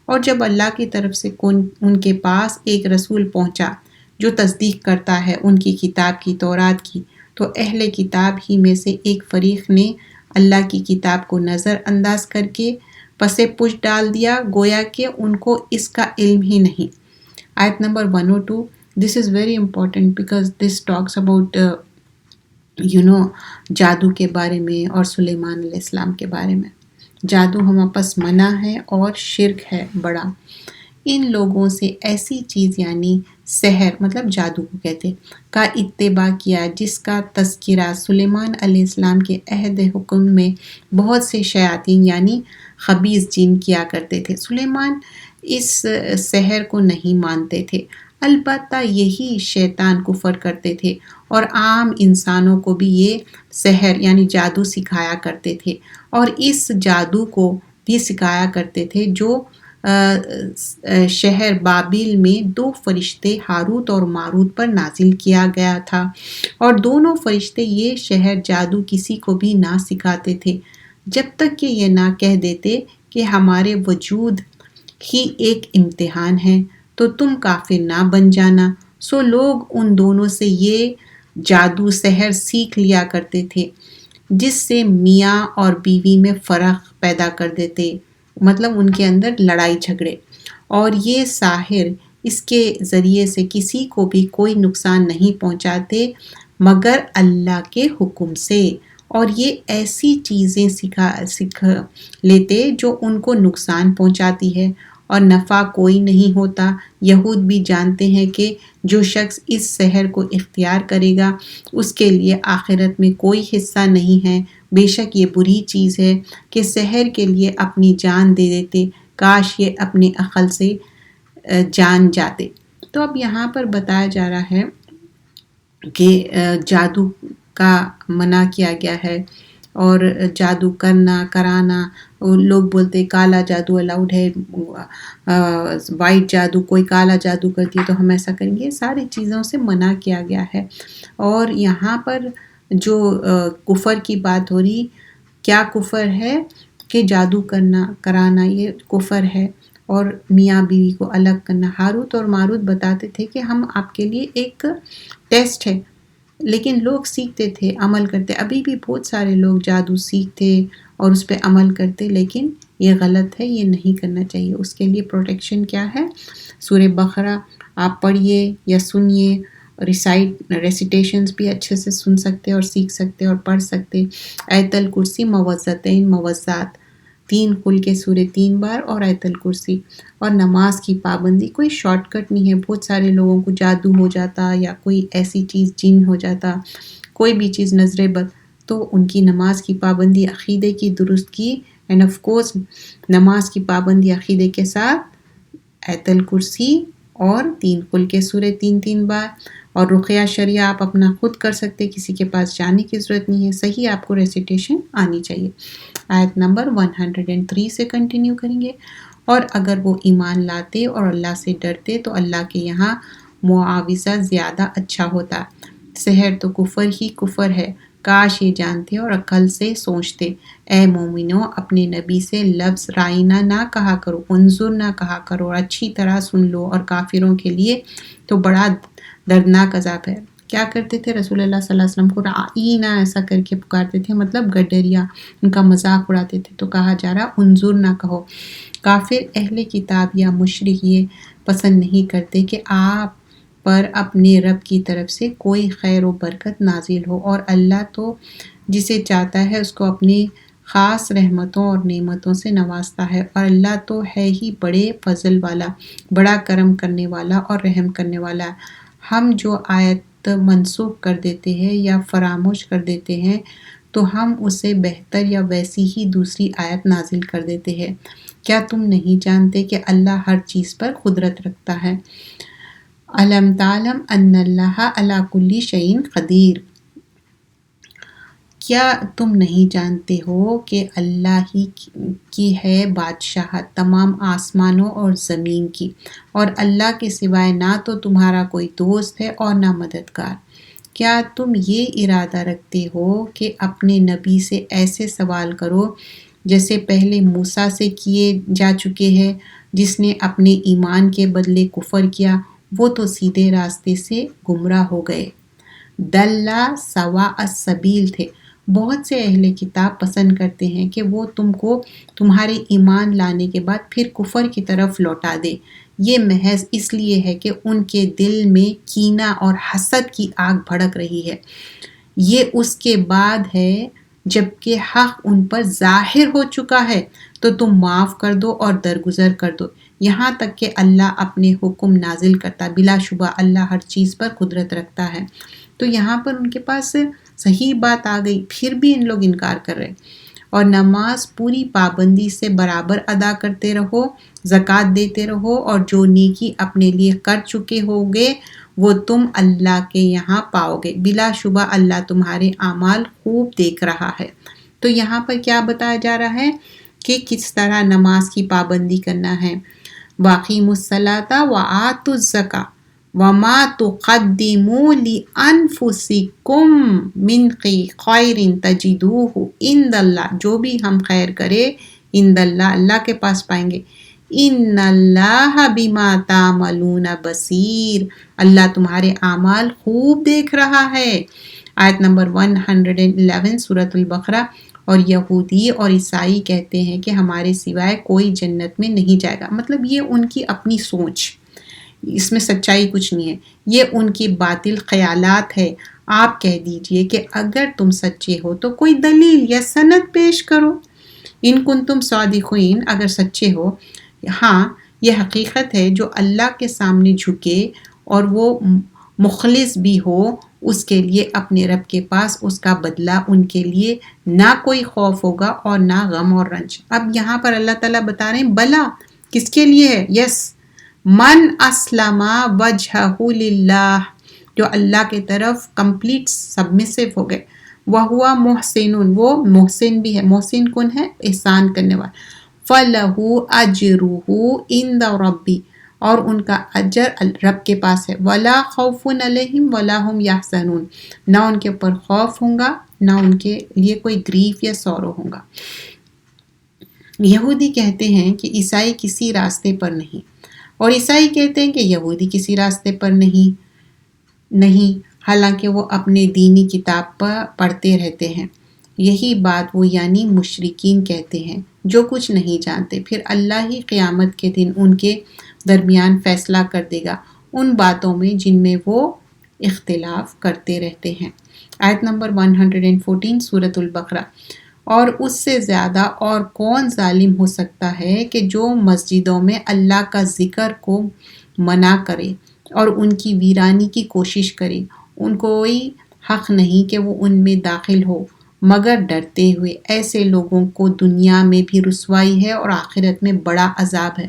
اور جب اللہ کی طرف سے ان کے پاس ایک رسول پہنچا جو تصدیق کرتا ہے ان کی کتاب کی، تورات کی، تو اہل کتاب ہی میں سے ایک فریق نے اللہ کی کتاب کو نظر انداز کر کے پس پش ڈال دیا، گویا کہ ان کو اس کا علم ہی نہیں. آیت number 102، this is very important because this talks about جادو کے بارے میں اور سلیمان علیہ السلام کے بارے میں. جادو ہم آپس منع ہے اور شرک ہے بڑا. ان لوگوں سے ایسی چیز یعنی سحر مطلب جادو کو کہتے کا اتباع کیا جس کا تذکرہ سلیمان علیہ السلام کے عہد حکم میں بہت سے شیاطین یعنی خبیث جن کیا کرتے تھے. سلیمان اس سحر کو نہیں مانتے تھے، البتہ یہی شیطان کفر کرتے تھے اور عام انسانوں کو بھی یہ سحر یعنی جادو سکھایا کرتے تھے، اور اس جادو کو بھی سکھایا کرتے تھے جو شہر بابل میں 2 فرشتے ہاروت اور ماروت پر نازل کیا گیا تھا، اور دونوں فرشتے یہ شہر جادو کسی کو بھی نہ سکھاتے تھے جب تک کہ یہ نہ کہہ دیتے کہ ہمارے وجود ہی ایک امتحان ہے، تو تم کافر نہ بن جانا. سو لوگ ان دونوں سے یہ جادو سحر سیکھ لیا کرتے تھے جس سے میاں اور بیوی میں فرق پیدا کر دیتے، مطلب ان کے اندر لڑائی جھگڑے. اور یہ ساحر اس کے ذریعے سے کسی کو بھی کوئی نقصان نہیں پہنچاتے مگر اللہ کے حکم سے، اور یہ ایسی چیزیں سیکھ لیتے جو ان کو نقصان پہنچاتی ہے اور نفع کوئی نہیں ہوتا۔ یہود بھی جانتے ہیں کہ جو شخص اس سحر کو اختیار کرے گا اس کے لیے آخرت میں کوئی حصہ نہیں ہے۔ بے شک یہ بری چیز ہے کہ سحر کے لیے اپنی جان دے دیتے، کاش یہ اپنے عقل سے جان جاتے۔ تو اب یہاں پر بتایا جا رہا ہے کہ جادو کا منع کیا گیا ہے، اور جادو کرانا، لوگ بولتے کالا جادو الاؤڈ ہے، وائٹ جادو، کوئی کالا جادو کرتی ہے تو ہم ایسا کریں گے، ساری چیزوں سے منع کیا گیا ہے۔ اور یہاں پر جو کفر کی بات ہو رہی، کیا کفر ہے کہ جادو کرانا یہ کفر ہے، اور میاں بیوی کو الگ کرنا۔ ہاروت اور ماروت بتاتے تھے کہ ہم آپ کے لیے ایک ٹیسٹ ہے، لیکن لوگ سیکھتے تھے، عمل کرتے۔ ابھی بھی بہت سارے لوگ جادو سیکھتے اور اس پہ عمل کرتے، لیکن یہ غلط ہے، یہ نہیں کرنا چاہیے۔ اس کے لیے پروٹیکشن کیا ہے؟ سورہ بقرہ آپ پڑھیے یا سنیے، ریسیٹیشنز بھی اچھے سے سن سکتے اور سیکھ سکتے اور پڑھ سکتے۔ آیت الکرسی موعظتین موعظات، 3 قل کے سورے 3 بار اور آیت الکرسی۔ اور نماز کی پابندی کوئی شارٹ کٹ نہیں ہے۔ بہت سارے لوگوں کو جادو ہو جاتا یا کوئی ایسی چیز جن ہو جاتا، کوئی بھی چیز نظر بد، تو ان کی نماز کی پابندی، عقیدے کی درستگی، اینڈ آف کورس نماز کی پابندی عقیدے کے ساتھ آیت الکرسی اور 3 قل کے سورے 3 بار۔ اور رقیہ شریعہ آپ اپنا خود کر سکتے، کسی کے پاس جانے کی ضرورت نہیں ہے، صحیح آپ کو ریسیٹیشن آنی چاہیے۔ آیت نمبر 103 سے کنٹینیو کریں گے۔ اور اگر وہ ایمان لاتے اور اللہ سے ڈرتے تو اللہ کے یہاں معاوضہ زیادہ اچھا ہوتا۔ سحر تو کفر ہی کفر ہے، کاش یہ جانتے اور عقل سے سوچتے۔ اے مومنو، اپنے نبی سے لفظ رائنا نہ کہا کرو، انظر نہ کہا کرو، اور اچھی طرح سن لو، اور کافروں کے لیے تو بڑا دردناک عذاب ہے۔ کیا کرتے تھے رسول اللہ صلی اللہ علیہ وسلم کو رائنا ایسا کر کے پکارتے تھے، مطلب گڈریا، ان کا مذاق اڑاتے تھے۔ تو کہا جا رہا انظر نہ کہو۔ کافر اہل کتاب یا مشرک یہ پسند نہیں کرتے کہ آپ پر اپنے رب کی طرف سے کوئی خیر و برکت نازل ہو، اور اللہ تو جسے چاہتا ہے اس کو اپنی خاص رحمتوں اور نعمتوں سے نوازتا ہے، اور اللہ تو ہے ہی بڑے فضل والا، بڑا کرم کرنے والا اور رحم کرنے والا۔ ہم جو آیت منسوخ کر دیتے ہیں یا فراموش کر دیتے ہیں تو ہم اسے بہتر یا ویسی ہی دوسری آیت نازل کر دیتے ہیں۔ کیا تم نہیں جانتے کہ اللہ ہر چیز پر قدرت رکھتا ہے؟ الم تعلم ان اللہ علی کل شیء قدیر۔ کیا تم نہیں جانتے ہو کہ اللہ ہی کی ہے بادشاہت تمام آسمانوں اور زمین کی، اور اللہ کے سوائے نہ تو تمہارا کوئی دوست ہے اور نہ مددگار۔ کیا تم یہ ارادہ رکھتے ہو کہ اپنے نبی سے ایسے سوال کرو جیسے پہلے موسیٰ سے کیے جا چکے ہیں، جس نے اپنے ایمان کے بدلے کفر کیا، وہ تو سیدھے راستے سے گمراہ ہو گئے۔ دلّا سواء السبیل تھے۔ بہت سے اہل کتاب پسند کرتے ہیں کہ وہ تم کو تمہارے ایمان لانے کے بعد پھر کفر کی طرف لوٹا دے۔ یہ محض اس لیے ہے کہ ان کے دل میں کینہ اور حسد کی آگ بھڑک رہی ہے۔ یہ اس کے بعد ہے جبکہ حق ان پر ظاہر ہو چکا ہے، تو تم معاف کر دو اور درگزر کر دو، یہاں تک کہ اللہ اپنے حکم نازل کرتا۔ بلا شبہ اللہ ہر چیز پر قدرت رکھتا ہے۔ تو یہاں پر ان کے پاس صحیح بات آ گئی، پھر بھی ان لوگ انکار کر رہے۔ اور نماز پوری پابندی سے برابر ادا کرتے رہو، زکوٰۃ دیتے رہو، اور جو نیکی اپنے لیے کر چکے ہوگے وہ تم اللہ کے یہاں پاؤ گے۔ بلا شبہ اللہ تمہارے اعمال خوب دیکھ رہا ہے۔ تو یہاں پر کیا بتایا جا رہا ہے کہ کس طرح نماز کی پابندی کرنا ہے۔ وَأَقِیمُوا الصَّلَاةَ وَآتُوا الزَّکَاةَ وَمَا تُقَدِّمُوا لِأَنفُسِکُم مِّن خَیْرٍ تَجِدُوهُ عِندَ اللہ، جو بھی ہم خیر کرے عند اللہ، اللہ کے پاس پائیں گے۔ ان اللہ بما تعملون بصیر، اللہ تمہارے اعمال خوب دیکھ رہا ہے۔ آیت نمبر 111 سورۃ البقرہ۔ اور یہودی اور عیسائی کہتے ہیں کہ ہمارے سوائے کوئی جنت میں نہیں جائے گا، مطلب یہ ان کی اپنی سوچ، اس میں سچائی کچھ نہیں ہے، یہ ان کی باطل خیالات ہے۔ آپ کہہ دیجئے کہ اگر تم سچے ہو تو کوئی دلیل یا سند پیش کرو. ان کنتم صادقین، اگر سچے ہو. ہاں یہ حقیقت ہے جو اللہ کے سامنے جھکے اور وہ مخلص بھی ہو، اس کے لیے اپنے رب کے پاس اس کا بدلہ ان کے لیے نہ کوئی خوف ہوگا اور نہ غم اور رنج. اب یہاں پر اللہ تعالیٰ بتا رہے ہیں بلا کس کے لیے ہے. یس، من اسلم وجہہ للہ، جو اللہ کے طرف کمپلیٹ سبمسو ہو گئے. وہوا محسن، وہ محسن بھی ہے. محسن کون ہے؟ احسان کرنے والا. فلہ اجرہ عند ربی، اور ان کا اجر رب کے پاس ہے. ولا خوف علیہم ولا هم یحزنون، نہ ان کے اوپر خوف ہوگا نہ ان کے لیے کوئی گریف یا سورو ہوگا. یہودی کہتے ہیں کہ عیسائی کسی راستے پر نہیں، اور عیسائی کہتے ہیں کہ یہودی کسی راستے پر نہیں، حالانکہ وہ اپنے دینی کتاب پر پڑھتے رہتے ہیں. یہی بات وہ یعنی مشرکین کہتے ہیں جو کچھ نہیں جانتے. پھر اللہ ہی قیامت کے دن ان کے درمیان فیصلہ کر دے گا ان باتوں میں جن میں وہ اختلاف کرتے رہتے ہیں. آیت نمبر 114 سورۃ البقرہ. اور اس سے زیادہ اور کون ظالم ہو سکتا ہے کہ جو مسجدوں میں اللہ کا ذکر کو منع کرے اور ان کی ویرانی کی کوشش کرے. ان کو کوئی حق نہیں کہ وہ ان میں داخل ہو مگر ڈرتے ہوئے. ایسے لوگوں کو دنیا میں بھی رسوائی ہے اور آخرت میں بڑا عذاب ہے.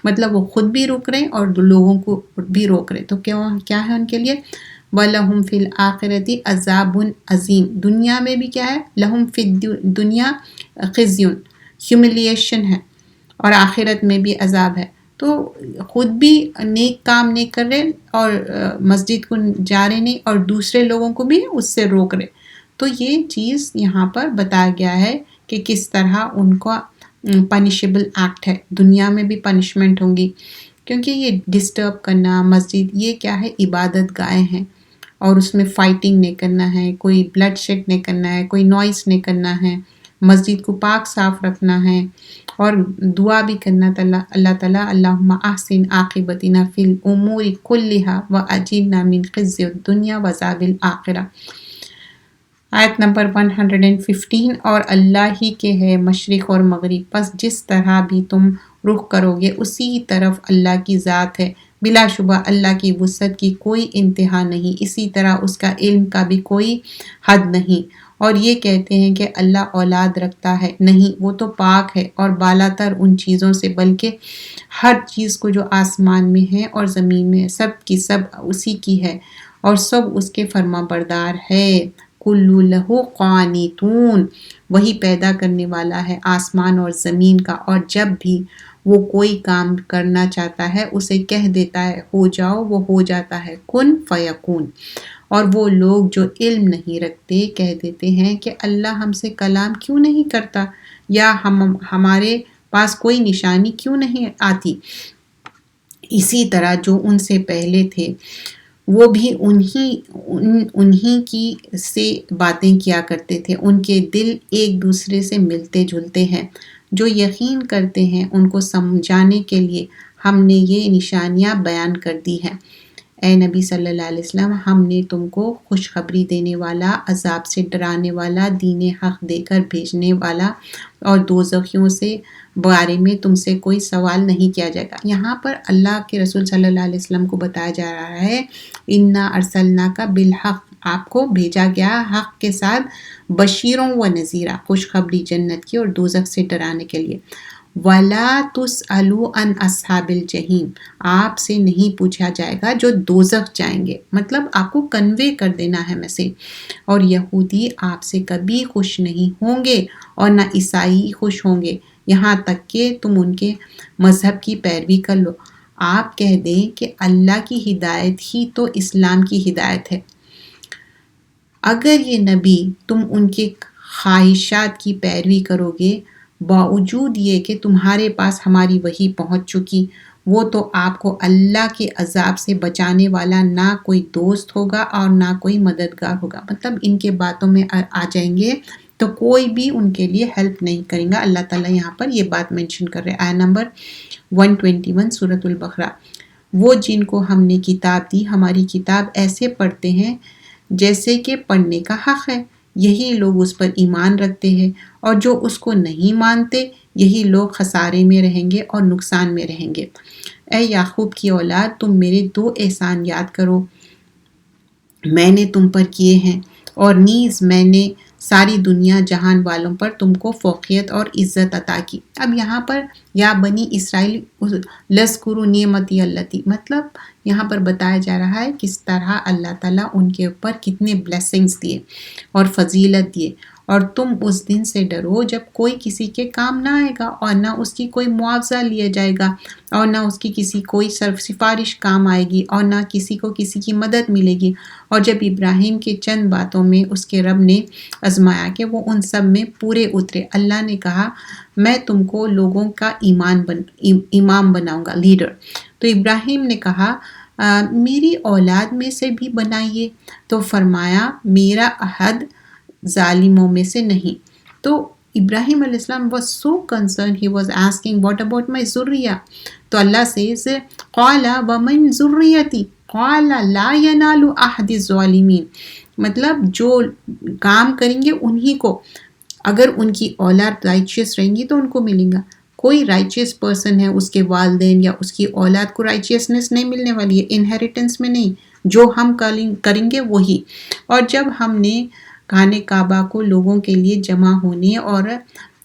مطلب وہ خود بھی روک رہے اور لوگوں کو بھی روک رہے. تو کیا ہے ان کے لیے؟ وَلَهُمْ فِي الْآخِرَةِ عَذَابٌ عَظِيمٌ. دنیا میں بھی کیا ہے؟ لَهُمْ فِي دنیا خِزْيٌ، ہیوملیشن ہے، اور آخرت میں بھی عذاب ہے. تو خود بھی نیک کام نہیں کر رہے اور مسجد کو جا رہے نہیں، اور دوسرے لوگوں کو بھی اس سے روک رہے. تو یہ چیز یہاں پر بتایا گیا ہے کہ کس طرح ان کو پنشیبل ایکٹ ہے. دنیا میں بھی پنشمنٹ ہوں گی، کیونکہ یہ ڈسٹرب کرنا مسجد، یہ کیا ہے؟ عبادت گاہیں ہیں، اور اس میں فائٹنگ نہیں کرنا ہے، کوئی بلڈ شیڈ نہیں کرنا ہے، کوئی نوائز نہیں کرنا ہے، مسجد کو پاک صاف رکھنا ہے، اور دعا بھی کرنا اللہ تعالیٰ اللہم احسن عاقبتنا فی الامور کلہا واجرنا من خزی الدنیا وعذاب الآخرہ. آیت نمبر 115. اور اللہ ہی کے ہے مشرق اور مغرب، پس جس طرح بھی تم رخ کرو گے اسی طرف اللہ کی ذات ہے. بلا شبہ اللہ کی وسعت کی کوئی انتہا نہیں، اسی طرح اس کا علم کا بھی کوئی حد نہیں. اور یہ کہتے ہیں کہ اللہ اولاد رکھتا ہے، نہیں، وہ تو پاک ہے اور بالا تر ان چیزوں سے، بلکہ ہر چیز کو جو آسمان میں ہے اور زمین میں ہے سب کی سب اسی کی ہے اور سب اس کے فرما بردار ہے. کلو لہو قانتون، وہی پیدا کرنے والا ہے آسمان اور زمین کا، اور جب بھی وہ کوئی کام کرنا چاہتا ہے اسے کہہ دیتا ہے ہو جاؤ، وہ ہو جاتا ہے، کن فیکون. اور وہ لوگ جو علم نہیں رکھتے کہہ دیتے ہیں کہ اللہ ہم سے کلام کیوں نہیں کرتا، یا ہمارے پاس کوئی نشانی کیوں نہیں آتی. اسی طرح جو ان سے پہلے تھے وہ بھی انہی کی سے باتیں کیا کرتے تھے. ان کے دل ایک دوسرے سے ملتے جلتے ہیں. جو یقین کرتے ہیں ان کو سمجھانے کے لیے ہم نے یہ نشانیاں بیان کر دی ہیں. اے نبی صلی اللہ علیہ وسلم، ہم نے تم کو خوشخبری دینے والا، عذاب سے ڈرانے والا، دین حق دے کر بھیجنے والا، اور دوزخیوں سے بارے میں تم سے کوئی سوال نہیں کیا جائے گا. یہاں پر اللہ کے رسول صلی اللہ علیہ وسلم کو بتایا جا رہا ہے انا ارسلناک بالحق، آپ کو بھیجا گیا حق کے ساتھ، بشیروں و نذیرہ، خوشخبری جنت کی اور دوزخ سے ڈرانے کے لیے. وَلَا تُسْأَلُوا عَنْ أَصْحَابِ الْجَحِيمِ، آپ سے نہیں پوچھا جائے گا جو دوزخ جائیں گے. مطلب آپ کو کنوے کر دینا ہے میسج. اور یہودی آپ سے کبھی خوش نہیں ہوں گے اور نہ عیسائی خوش ہوں گے یہاں تک کہ تم ان کے مذہب کی پیروی کر لو. آپ کہہ دیں کہ اللہ کی ہدایت ہی تو اسلام کی ہدایت ہے. اگر یہ نبی تم ان کے خواہشات کی پیروی کرو گے، باوجود یہ کہ تمہارے پاس ہماری وحی پہنچ چکی، وہ تو آپ کو اللہ کے عذاب سے بچانے والا نہ کوئی دوست ہوگا اور نہ کوئی مددگار ہوگا. مطلب ان کے باتوں میں آ جائیں گے تو کوئی بھی ان کے لیے ہیلپ نہیں کرے گا. اللہ تعالیٰ یہاں پر یہ بات منشن کر رہے. آیت نمبر 121 سورۃ البقرہ. وہ جن کو ہم نے کتاب دی ہماری کتاب ایسے پڑھتے ہیں جیسے کہ پڑھنے کا حق ہے، یہی لوگ اس پر ایمان رکھتے ہیں، اور جو اس کو نہیں مانتے یہی لوگ خسارے میں رہیں گے اور نقصان میں رہیں گے۔ اے یعقوب کی اولاد، تم میرے 2 احسان یاد کرو میں نے تم پر کیے ہیں، اور نیز میں نے ساری دنیا جہان والوں پر تم کو فوقیت اور عزت عطا کی۔ اب یہاں پر یا بنی اسرائیل لذکروا نعمتی اللتی، مطلب یہاں پر بتایا جا رہا ہے کس طرح اللہ تعالیٰ ان کے اوپر کتنے بلیسنگز دیے اور فضیلت دیے، اور تم اس دن سے ڈرو جب کوئی کسی کے کام نہ آئے گا، اور نہ اس کی کوئی معاوضہ لیا جائے گا، اور نہ اس کی کسی کوئی سفارش کام آئے گی، اور نہ کسی کو کسی کی مدد ملے گی۔ اور جب ابراہیم کے چند باتوں میں اس کے رب نے آزمایا کہ وہ ان سب میں پورے اترے، اللہ نے کہا میں تم کو لوگوں کا امام بناؤں گا، لیڈر۔ تو ابراہیم نے کہا میری اولاد میں سے بھی بنائیے، تو فرمایا میرا عہد ظالموں میں سے نہیں۔ تو ابراہیم علیہ السلام was so concerned, he was asking what about my ذریہ؟ تو اللہ says قال ومن ذریتی قال لا ینال عہد الظالمین، مطلب جو کام کریں گے انہی کو، اگر ان کی اولاد رائچیس رہیں گی تو ان کو ملیں گا۔ کوئی رائچیس پرسن ہے، اس کے والدین یا اس کی اولاد کو رائچیسنس نہیں ملنے والی ہے، انہیریٹنس میں نہیں، جو ہم کریں گے وہی۔ اور جب ہم نے خانہ کعبہ کو لوگوں کے لیے جمع ہونے اور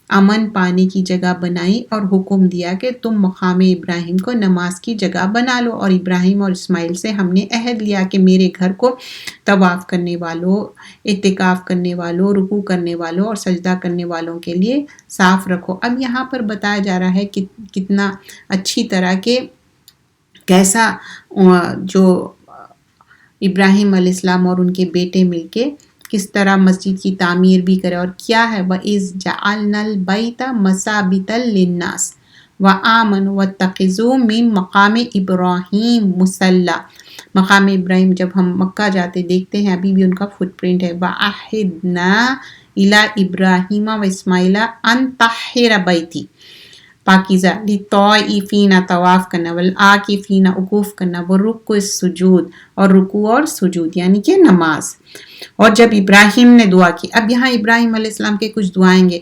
امن پانے کی جگہ بنائی اور حکم دیا کہ تم مقام ابراہیم کو نماز کی جگہ بنا لو، اور ابراہیم اور اسماعیل سے ہم نے عہد لیا کہ میرے گھر کو طواف کرنے والوں، اعتکاف کرنے والوں، رکوع کرنے والوں اور سجدہ کرنے والوں کے لیے صاف رکھو۔ اب یہاں پر بتایا جا رہا ہے کہ کتنا اچھی طرح کے کیسا جو ابراہیم علیہ السلام اور ان کے بیٹے مل کے کس طرح مسجد کی تعمیر بھی کرے، اور کیا ہے وَإِذْ جَعَلْنَا الْبَيْتَ مَثَابِةً لِلنَّاسِ وَآمَنُوا وَاتَّخِذُوا مِن مَقَامِ إِبْرَاهِيمَ مُصَلًّى۔ مقام ابراہیم جب ہم مکہ جاتے دیکھتے ہیں ابھی بھی ان کا فٹ پرنٹ ہے، وَأَحِدْنَا إِلَىٰ إِبْرَاهِيمَ وَإِسْمَاعِيلَ أَن طَهِّرَ بَيْتِي پاکیزہ، لِلطَّائِفِینَ طواف کرنا، والعاکفین وقوف کرنا، والرکوع السجود اور رکوع اور سجود یعنی کہ نماز۔ اور جب ابراہیم نے دعا کی، اب یہاں ابراہیم علیہ السلام کے کچھ دعائیں گے،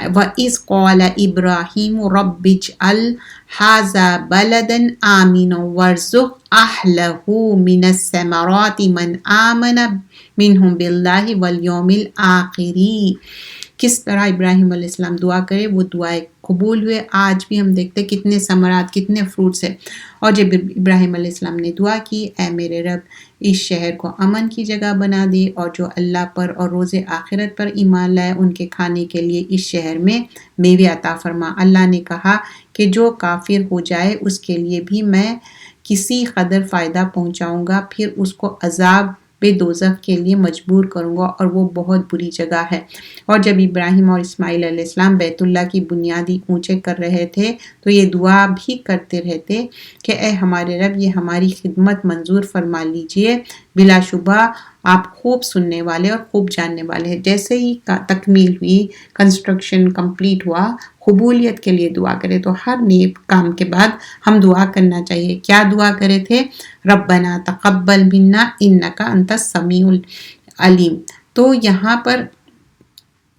وَإِذْ قَالَ إِبْرَاهِيمُ رَبِّ اجْعَلْ هَٰذَا بَلَدًا آمِنًا وَارْزُقْ أَهْلَهُ مِنَ الثَّمَرَاتِ مَنْ آمَنَ مِنْهُمْ بِاللَّهِ وَالْيَوْمِ الْآخِرِ۔ کس طرح ابراہیم علیہ السلام دعا کرے، وہ دعائیں قبول ہوئے۔ آج بھی ہم دیکھتے کتنے ثمرات، کتنے فروٹس ہیں۔ اور جب ابراہیم علیہ السلام نے دعا کی، اے میرے رب اس شہر کو امن کی جگہ بنا دے، اور جو اللہ پر اور روز آخرت پر ایمان لائے ان کے کھانے کے لیے اس شہر میں میوے عطا فرما۔ اللہ نے کہا کہ جو کافر ہو جائے اس کے لیے بھی میں کسی قدر فائدہ پہنچاؤں گا، پھر اس کو عذاب دوزخ کے لیے مجبور کروں گا، اور وہ بہت بری جگہ ہے۔ اور جب ابراہیم اور اسماعیل علیہ السلام بیت اللہ کی بنیادی اونچے کر رہے تھے تو یہ دعا بھی کرتے رہتے کہ اے ہمارے رب یہ ہماری خدمت منظور فرما لیجئے، بلا شبہ آپ خوب سننے والے اور خوب جاننے والے ہیں۔ جیسے ہی تکمیل ہوئی، کنسٹرکشن کمپلیٹ ہوا، قبولیت کے لیے دعا کرے۔ تو ہر نیک کام کے بعد ہم دعا کرنا چاہیے۔ کیا دعا کرے تھے؟ ربنا تقبل منا انک انت السمیع العلیم۔ تو یہاں پر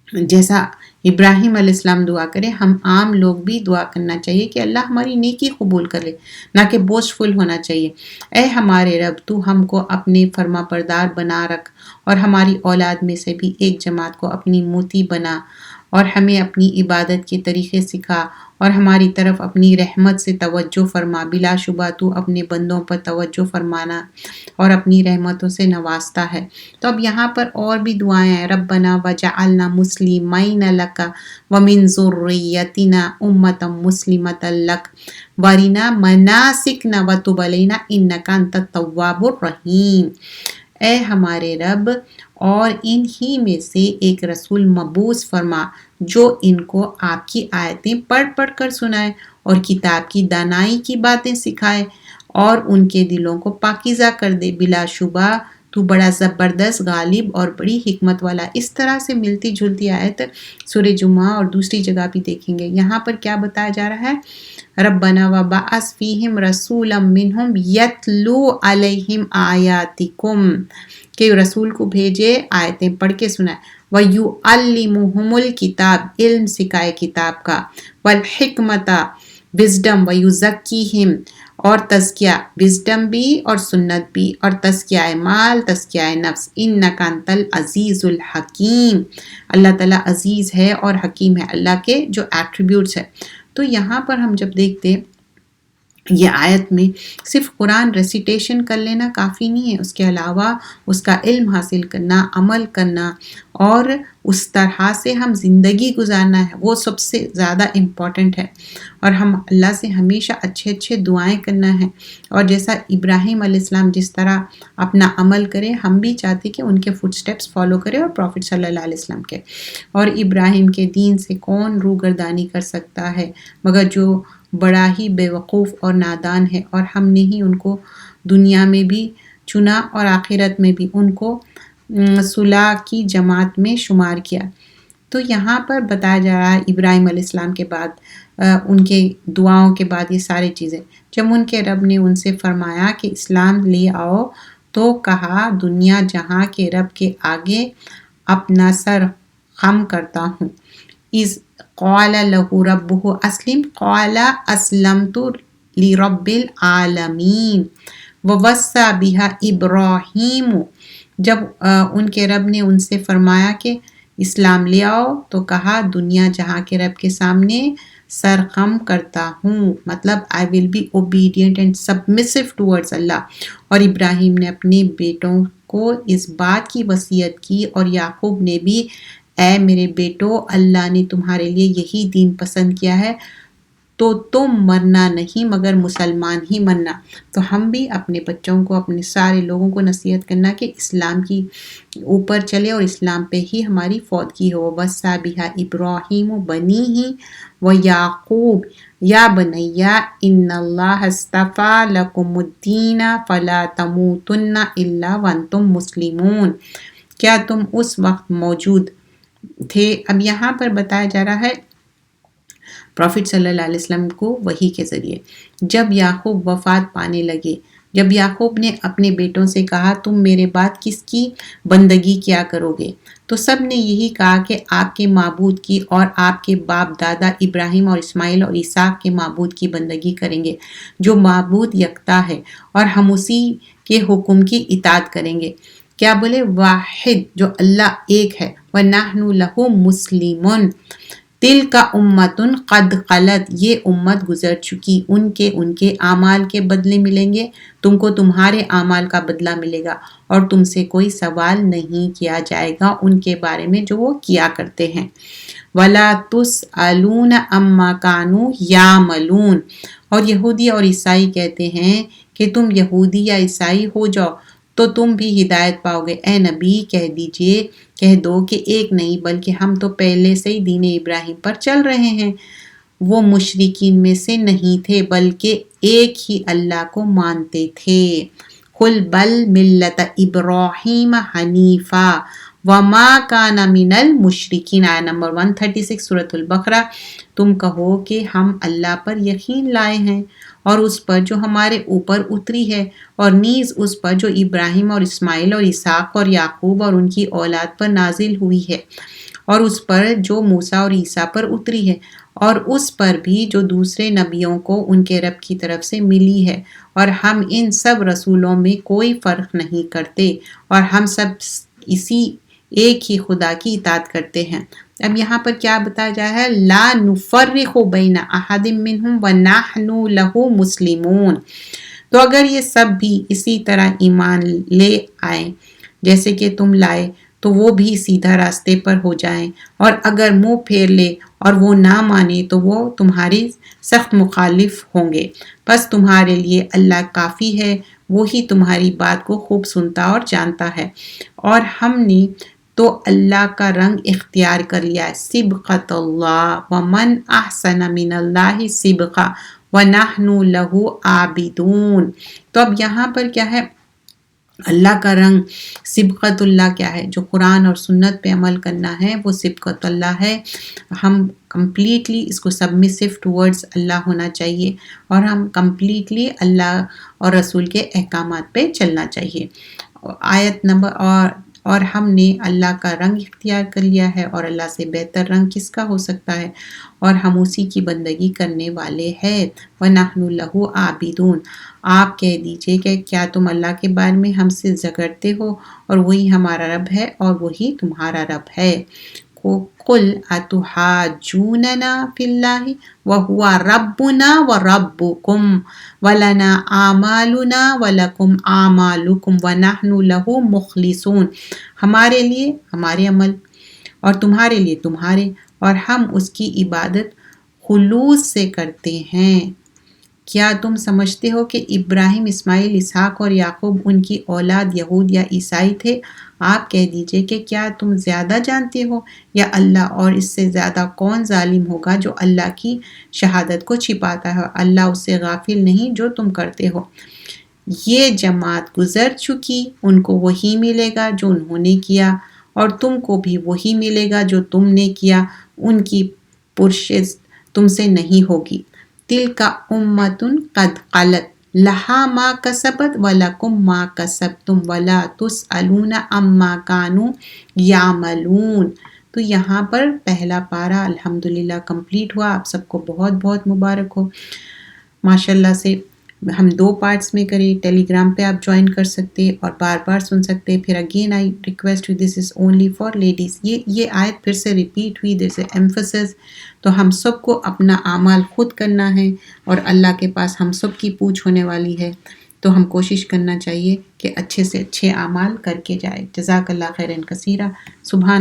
جیسا ابراہیم علیہ السلام دعا کرے، ہم عام لوگ بھی دعا کرنا چاہیے کہ اللہ ہماری نیکی قبول کر لے، نہ کہ بوجھ فل ہونا چاہیے۔ اے ہمارے رب تو ہم کو اپنے فرما بردار بنا رکھ، اور ہماری اولاد میں سے بھی ایک جماعت کو اپنی موتی بنا، اور ہمیں اپنی عبادت کے طریقے سکھا، اور ہماری طرف اپنی رحمت سے توجہ فرما۔ بلا شبہ تو اپنے بندوں پر توجہ فرمانا اور اپنی رحمتوں سے نوازتا ہے۔ تو اب یہاں پر اور بھی دعائیں ہیں، ربنا وجعلنا مسلمین لک ومن ذریتنا امۃ مسلمۃ لک وارنا مناسکنا وتب علینا انک انت التواب الرحیم۔ اے ہمارے رب، اور ان ہی میں سے ایک رسول مبعوث فرما جو ان کو آپ کی آیتیں پڑھ پڑھ کر سنائے اور کتاب کی دانائی کی باتیں سکھائے، اور ان کے دلوں کو پاکیزہ کر دے۔ بلا شبہ تو بڑا زبردست، غالب اور بڑی حکمت والا. اس طرح سے ملتی جلتی آیت سورہ جمعہ اور دوسری جگہ بھی دیکھیں گے. یہاں پر کیا بتایا جا رہا ہے؟ ربنا وبعث فیہم رسولا منہم یتلو علیہم آیاتکم، کہ رسول کو بھیجے آیتیں پڑھ کے سنائے. وَيُعَلِّمُهُمُ الْكِتاب، علم سکھائے کتاب کا. وَالْحِکْمَةَ، وزڈم. وَيُزَكِّيهِمْ، اور تزکیہ، وزڈم بھی اور سنت بھی، اور تزکیہ مال، تزکیہ نفس. اِنَّكَ أَنْتَ الْعَزِيزُ الْحَكِيمُ، اللہ تعالیٰ عزیز ہے اور حکیم ہے. اللہ کے جو ایٹریبیوٹس ہے. تو یہاں پر ہم جب دیکھتے یہ آیت میں صرف قرآن ریسیٹیشن کر لینا کافی نہیں ہے، اس کے علاوہ اس کا علم حاصل کرنا، عمل کرنا، اور اس طرح سے ہم زندگی گزارنا ہے، وہ سب سے زیادہ امپورٹنٹ ہے. اور ہم اللہ سے ہمیشہ اچھے اچھے دعائیں کرنا ہے. اور جیسا ابراہیم علیہ السلام جس طرح اپنا عمل کرے، ہم بھی چاہتے کہ ان کے فٹ سٹیپس فالو کرے، اور پروفٹ صلی اللہ علیہ وسلم کے. اور ابراہیم کے دین سے کون روگردانی کر سکتا ہے مگر جو بڑا ہی بے وقوف اور نادان ہے. اور ہم نے ہی ان کو دنیا میں بھی چنا اور آخرت میں بھی ان کو صلح کی جماعت میں شمار کیا. تو یہاں پر بتایا جا رہا ہے ابراہیم علیہ السلام کے بعد ان کے دعاؤں کے بعد یہ ساری چیزیں جب ان کے رب نے ان سے فرمایا کہ اسلام لے آؤ، تو کہا دنیا جہاں کے رب کے آگے اپنا سر خم کرتا ہوں. اذ قال له ربه اسلم قال اسلمت لرب العالمین ووصى بها ابراہیم. جب ان کے رب نے ان سے فرمایا کہ اسلام لے آؤ، تو کہا دنیا جہاں کے رب کے سامنے سر خم کرتا ہوں، مطلب I will be obedient and submissive towards اللہ. اور ابراہیم نے اپنے بیٹوں کو اس بات کی وصیت کی، اور یعقوب نے بھی، اے میرے بیٹو، اللہ نے تمہارے لیے یہی دین پسند کیا ہے، تو تم مرنا نہیں مگر مسلمان ہی مرنا. تو ہم بھی اپنے بچوں کو، اپنے سارے لوگوں کو نصیحت کرنا کہ اسلام کی اوپر چلے اور اسلام پہ ہی ہماری فوتگی ہو. وَوَصَّى بِهَا إِبْرَاهِيمُ بَنِيهِ وَيَعْقُوبُ يَا بَنِيَّ إِنَّ اللَّهَ اصْطَفَىٰ لَكُمُ الدِّينَ فَلَا تَمُوتُنَّ إِلَّا وَأَنْتُمْ مُسْلِمُونَ. کیا تم اس وقت موجود تھے؟ اب یہاں پر بتایا جا رہا ہے پروفٹ صلی اللہ علیہ وسلم کو وحی کے ذریعے. جب یعقوب وفات پانے لگے، جب یعقوب نے اپنے بیٹوں سے کہا تم میرے بعد کس کی بندگی کیا کرو گے، تو سب نے یہی کہا کہ آپ کے معبود کی اور آپ کے باپ دادا ابراہیم اور اسماعیل اور اسحاق کے معبود کی بندگی کریں گے، جو معبود یکتا ہے، اور ہم اسی کے حکم کی اطاعت کریں گے. کیا بولے؟ واحد، جو اللہ ایک ہے. وَنَحْنُ لَهُ مُسْلِمُونَ. تل کا امتن قد خلت، یہ امت گزر چکی، ان کے اعمال کے بدلے ملیں گے، تم کو تمہارے اعمال کا بدلہ ملے گا، اور تم سے کوئی سوال نہیں کیا جائے گا ان کے بارے میں جو وہ کیا کرتے ہیں. وَلَا تُسْأَلُونَ عَمَّا كَانُوا يَعْمَلُونَ. اور یہودی اور عیسائی کہتے ہیں کہ تم یہودی یا عیسائی ہو جاؤ تو تم بھی ہدایت پاؤ گے. اے نبی کہہ دو کہ ایک نہیں بلکہ ہم تو پہلے سے ہی دین ابراہیم پر چل رہے ہیں. وہ مشرکین میں سے نہیں تھے بلکہ ایک ہی اللہ کو مانتے تھے. قل بل ملت ابراہیم حنیفا وما کان من المشرکین. آیہ نمبر 136 سورۃ البقرہ. تم کہو کہ ہم اللہ پر یقین لائے ہیں اور اس پر جو ہمارے اوپر اتری ہے، اور نیز اس پر جو ابراہیم اور اسماعیل اور اسحاق اور یعقوب اور ان کی اولاد پر نازل ہوئی ہے، اور اس پر جو موسیٰ اور عیسیٰ پر اتری ہے، اور اس پر بھی جو دوسرے نبیوں کو ان کے رب کی طرف سے ملی ہے. اور ہم ان سب رسولوں میں کوئی فرق نہیں کرتے، اور ہم سب اسی ایک ہی خدا کی اطاعت کرتے ہیں. اب یہاں پر کیا بتایا جا ہے؟ لا نفرق بین احد منہم ونحن لہ مسلمون. تو اگر یہ سب بھی اسی طرح ایمان لے آئیں جیسے کہ تم لائے، تو وہ بھی سیدھا راستے پر ہو جائیں، اور اگر منہ پھیر لے اور وہ نہ مانے تو وہ تمہاری سخت مخالف ہوں گے. بس تمہارے لیے اللہ کافی ہے، وہی تمہاری بات کو خوب سنتا اور جانتا ہے. اور ہم نے تو اللہ کا رنگ اختیار کر لیا ہے. صبغۃ اللہ ومن احسن من اللہ صبغہ ونحن لہ عابدون. تو اب یہاں پر کیا ہے؟ اللہ کا رنگ سبقت اللہ کیا ہے؟ جو قرآن اور سنت پہ عمل کرنا ہے وہ سبقت اللہ ہے. ہم کمپلیٹلی اس کو سبمسو ٹورڈز اللہ ہونا چاہیے اور ہم کمپلیٹلی اللہ اور رسول کے احکامات پہ چلنا چاہیے. آیت نمبر اور ہم نے اللہ کا رنگ اختیار کر لیا ہے اور اللہ سے بہتر رنگ کس کا ہو سکتا ہے اور ہم اسی کی بندگی کرنے والے ہیں. وَنَحْنُ لَهُ عَابِدُونَ. آپ کہہ دیجئے کہ کیا تم اللہ کے بارے میں ہم سے جھگڑتے ہو اور وہی ہمارا رب ہے اور وہی تمہارا رب ہے. قُلْ أَتُحَاجُّونَنَا فِي اللَّهِ وَهُوَ رَبُّنَا وَرَبُّكُمْ وَلَنَا أَعْمَالُنَا وَلَكُمْ أَعْمَالُكُمْ وَنَحْنُ لَهُ مُخْلِصُونَ. ہمارے لیے ہمارے عمل اور تمہارے لیے تمہارے، اور ہم اس کی عبادت خلوص سے کرتے ہیں. کیا تم سمجھتے ہو کہ ابراہیم، اسماعیل، اسحاق اور یعقوب ان کی اولاد یہود یا عیسائی تھے؟ آپ کہہ دیجئے کہ کیا تم زیادہ جانتے ہو یا اللہ، اور اس سے زیادہ کون ظالم ہوگا جو اللہ کی شہادت کو چھپاتا ہے؟ اللہ اس سے غافل نہیں جو تم کرتے ہو. یہ جماعت گزر چکی، ان کو وہی ملے گا جو انہوں نے کیا اور تم کو بھی وہی ملے گا جو تم نے کیا. ان کی پرشش تم سے نہیں ہوگی. تِلْکَ أُمَّةٌ قَدْ خَلَتْ لَهَا مَا كَسَبَتْ وَلَكُمْ مَا كَسَبْتُمْ وَلَا تُسْأَلُونَ عَمَّا كَانُوا يَعْمَلُونَ. تو یہاں پر پہلا پارہ الحمدللہ کمپلیٹ ہوا. آپ سب کو بہت بہت مبارک ہو. ماشاءاللہ سے ہم 2 پارٹس میں کریں. ٹیلی گرام پہ آپ جوائن کر سکتے اور بار بار سن سکتے. پھر again I request you this is only for ladies. یہ آیت پھر سے ریپیٹ ہوئی، دس ایمفسس. تو ہم سب کو اپنا اعمال خود کرنا ہے اور اللہ کے پاس ہم سب کی پوچھ ہونے والی ہے. تو ہم کوشش کرنا چاہیے کہ اچھے سے اچھے اعمال کر کے جائے. جزاک اللہ خیرن کثیرہ. سبحان